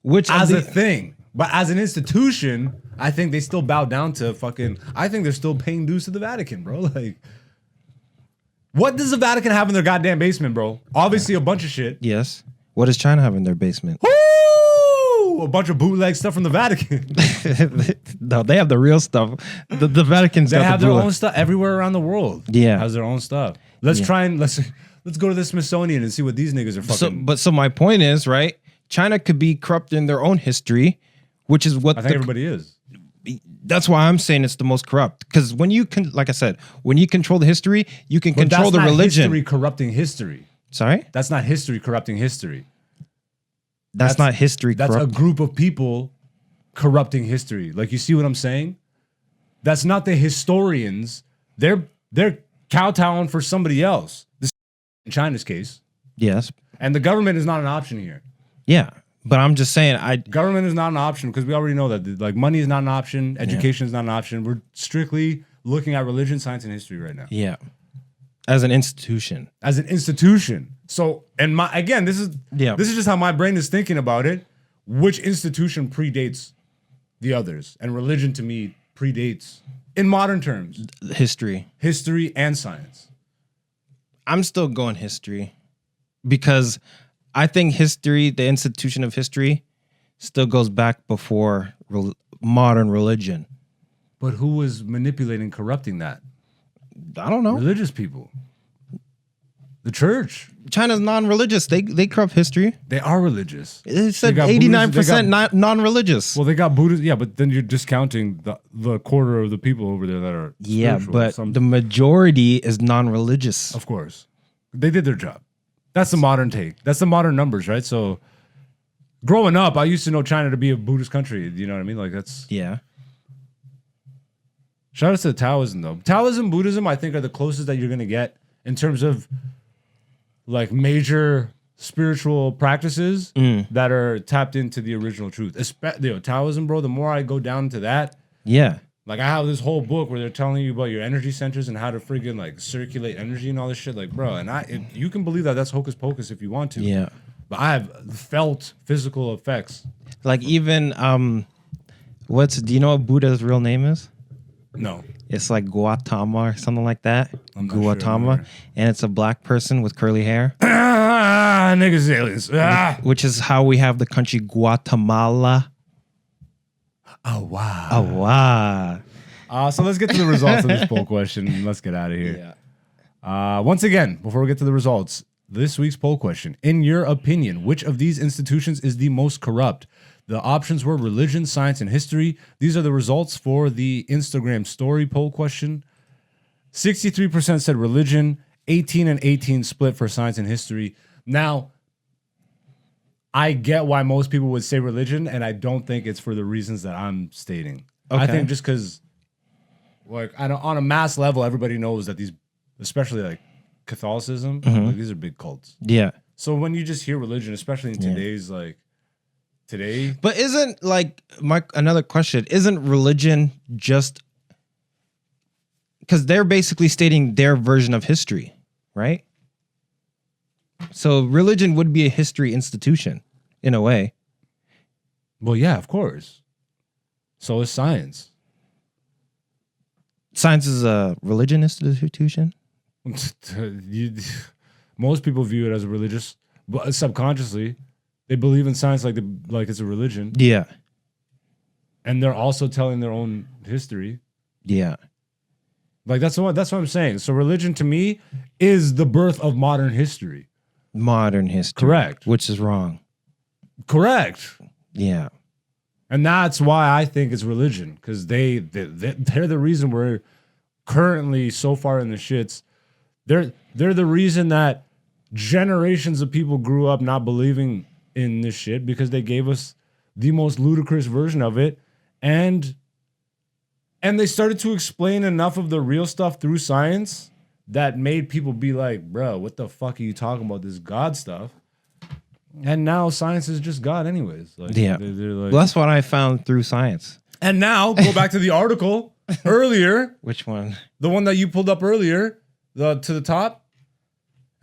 which as of a the- thing. But as an institution, I think they still bow down to fucking. I think they're still paying dues to the Vatican, bro. Like, what does the Vatican have in their goddamn basement, bro? Obviously, a bunch of shit. Yes. What does China have in their basement? Woo! A bunch of bootleg stuff from the Vatican. No, they have the real stuff. The Vatican's They got have the their bootleg. own stuff everywhere around the world. Yeah. Has their own stuff. Let's try and let's go to the Smithsonian and see what these niggas are fucking. So my point is, right? China could be corrupt in their own history, which is what I think everybody is. That's why I'm saying it's the most corrupt. Because when you can, like I said, when you control the history, you can But control that's the not religion. history corrupting history. Sorry, That's not history corrupting history. that's not history. That's corrupt. a group of people corrupting history. Like, you see what I'm saying? That's not the historians. They're kowtowing for somebody else. This in China's case. Yes, And the government is not an option here. yeah, but I'm just saying, Government is not an option because we already know that. Like, money is not an option. Education is not an option. We're strictly looking at religion, science, and history right now yeah, as an institution. as an institution. So, and this is just how my brain is thinking about it. Which institution predates the others? And religion to me predates, in modern terms, History. history and science. I'm still going history because I think history, the institution of history, still goes back before modern religion. But who was manipulating, corrupting that? I don't know. Religious people. The church. China's non-religious. They corrupt history. They are religious. It said got 89% non-religious. Well, they got Buddhist, yeah, but then you're discounting the quarter of the people over there that are Yeah, spiritual. but the majority is non-religious. Of course. They did their job. That's the modern take. That's the modern numbers, right? So growing up, I used to know China to be a Buddhist country. You know what I mean? Like, that's Yeah. shout out to Taoism though. Taoism, Buddhism, I think are the closest that you're gonna get in terms of like major spiritual practices that are tapped into the original truth. Taoism, bro, the more I go down to that, Yeah. like I have this whole book where they're telling you about your energy centers and how to friggin' like circulate energy and all this shit. Like, bro, and you can believe that that's hocus pocus if you want to. Yeah. But I have felt physical effects. Like even do you know what Buddha's real name is? No. It's like Gautama or something like that. I'm not sure, Gautama. I'm not And it's a black person with curly hair, Niggas aliens. which is how we have the country Guatemala. Oh, wow. Oh, wow. So let's get to the results of this poll question and let's get out of here. Once again, before we get to the results, this week's poll question. In your opinion, which of these institutions is the most corrupt? The options were religion, science, and history. These are the results for the Instagram story poll question. 63% said religion, 18 and 18 split for science and history. Now, I get why most people would say religion, and I don't think it's for the reasons that I'm stating. I Okay. think just because, like, on a mass level, everybody knows that these, especially like Catholicism, like, these are big cults. Yeah. So when you just hear religion, especially in today's today, But isn't another question, isn't religion just because they're basically stating their version of history, right? So religion would be a history institution in a way. well, yeah, of course. So is science. Science is a religion institution. Most people view it as a religious, but subconsciously, they believe in science like it's a religion, Yeah. and they're also telling their own history. Yeah. Like that's what I'm saying. So religion to me is the birth of modern history. Modern history. Correct. Which is wrong. Correct. Yeah. And that's why I think it's religion, because they're the reason we're currently so far in the shits. They're the reason that generations of people grew up not believing in this shit, because they gave us the most ludicrous version of it, and they started to explain enough of the real stuff through science that made people be like, bro, what the fuck are you talking about, this God stuff? And now science is just God, anyways. Like, Yeah. they're like, Well, that's what I found through science. and now go back to the article earlier, Which one? the one that you pulled up earlier, to the top.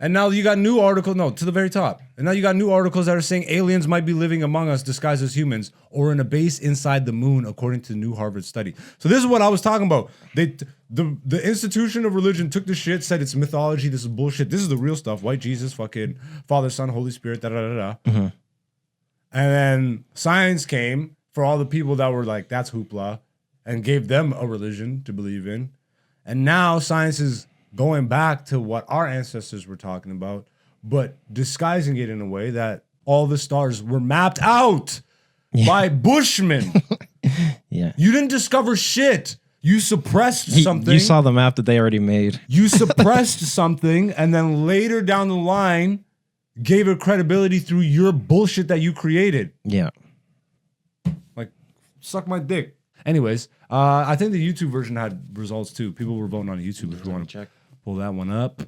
And now you got new article, no, to the very top. And now you got new articles that are saying aliens might be living among us disguised as humans or in a base inside the moon, according to the new Harvard study. So this is what I was talking about. The institution of religion took the shit, said it's mythology, this is bullshit. This is the real stuff. White Jesus, fucking Father, Son, Holy Spirit, da-da-da-da. Mm-hmm. And then science came for all the people that were like, that's hoopla, and gave them a religion to believe in. And now science is going back to what our ancestors were talking about, but disguising it in a way that all the stars were mapped out by Bushmen. Yeah. You didn't discover shit. You suppressed something. You saw the map that they already made. You suppressed something, and then later down the line, gave it credibility through your bullshit that you created. Yeah. Like, suck my dick. Anyways, I think the YouTube version had results too. People were voting on YouTube if you want to check. pull that one up.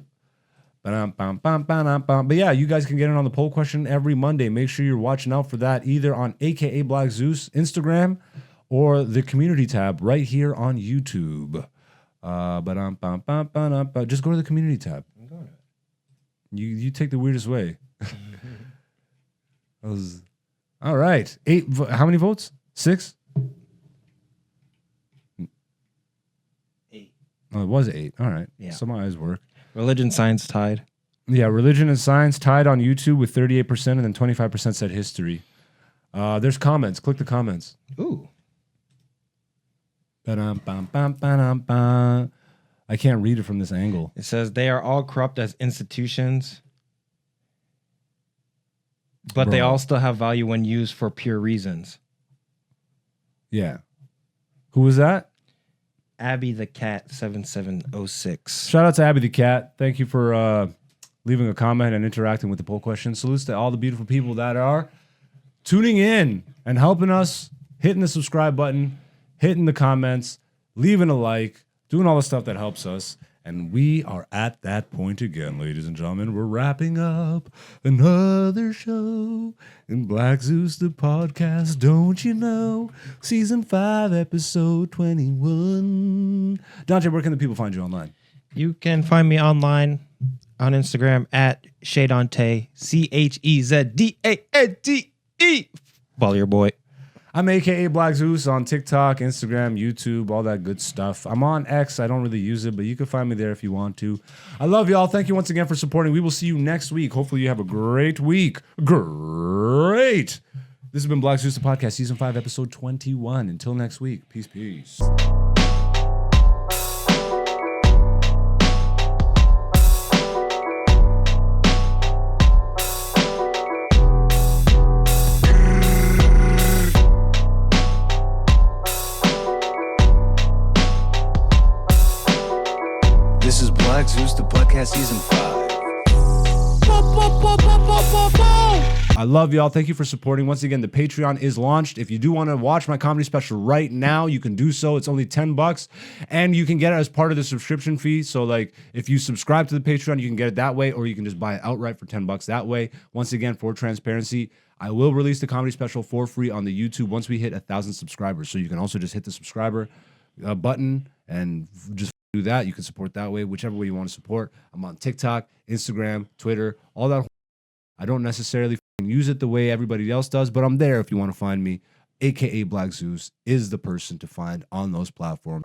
But yeah, you guys can get in on the poll question every Monday. Make sure you're watching out for that either on AKA Black Zeus Instagram or the community tab right here on YouTube. Just go to the community tab. You take the weirdest way. All right. 8. How many votes? 6? 8. Oh, it was 8. All right. Yeah. So my eyes work. Religion, science tied. Yeah, religion and science tied on YouTube with 38%, and then 25% said history. There's comments. Click the comments. Ooh. I can't read it from this angle. It says they are all corrupt as institutions, but they Bro. all still have value when used for pure reasons. Yeah. Who was that? Abby the Cat 7706. Shout out to Abby the Cat. Thank you for leaving a comment and interacting with the poll question. Salutes to all the beautiful people that are tuning in and helping us, hitting the subscribe button, hitting the comments, leaving a like, doing all the stuff that helps us. And we are at that point again, ladies and gentlemen. We're wrapping up another show in Black Zeus, the podcast. Don't you know? Season 5, episode 21. Dante, where can the people find you online? You can find me online on Instagram at Shadante, CHEZDANTE. Follow your boy. I'm AKA Black Zeus on TikTok, Instagram, YouTube, all that good stuff. I'm on X. I don't really use it, but you can find me there if you want to. I love y'all. Thank you once again for supporting. We will see you next week. Hopefully you have a great week. Great. This has been Black Zeus, the podcast, season 5, episode 21. Until next week. Peace, peace. This is Black Zeus, the podcast, season 5. I love y'all. Thank you for supporting. Once again, the Patreon is launched. If you do want to watch my comedy special right now, you can do so. It's only $10, and you can get it as part of the subscription fee. So, like, if you subscribe to the Patreon, you can get it that way, or you can just buy it outright for $10 that way. Once again, for transparency, I will release the comedy special for free on the YouTube once we hit 1,000 subscribers. So you can also just hit the subscriber button and just do that. You can support that way, whichever way you want to support. I'm on TikTok, Instagram, Twitter, all that. I don't necessarily use it the way everybody else does, but I'm there if you want to find me. AKA Black Zeus is the person to find on those platforms.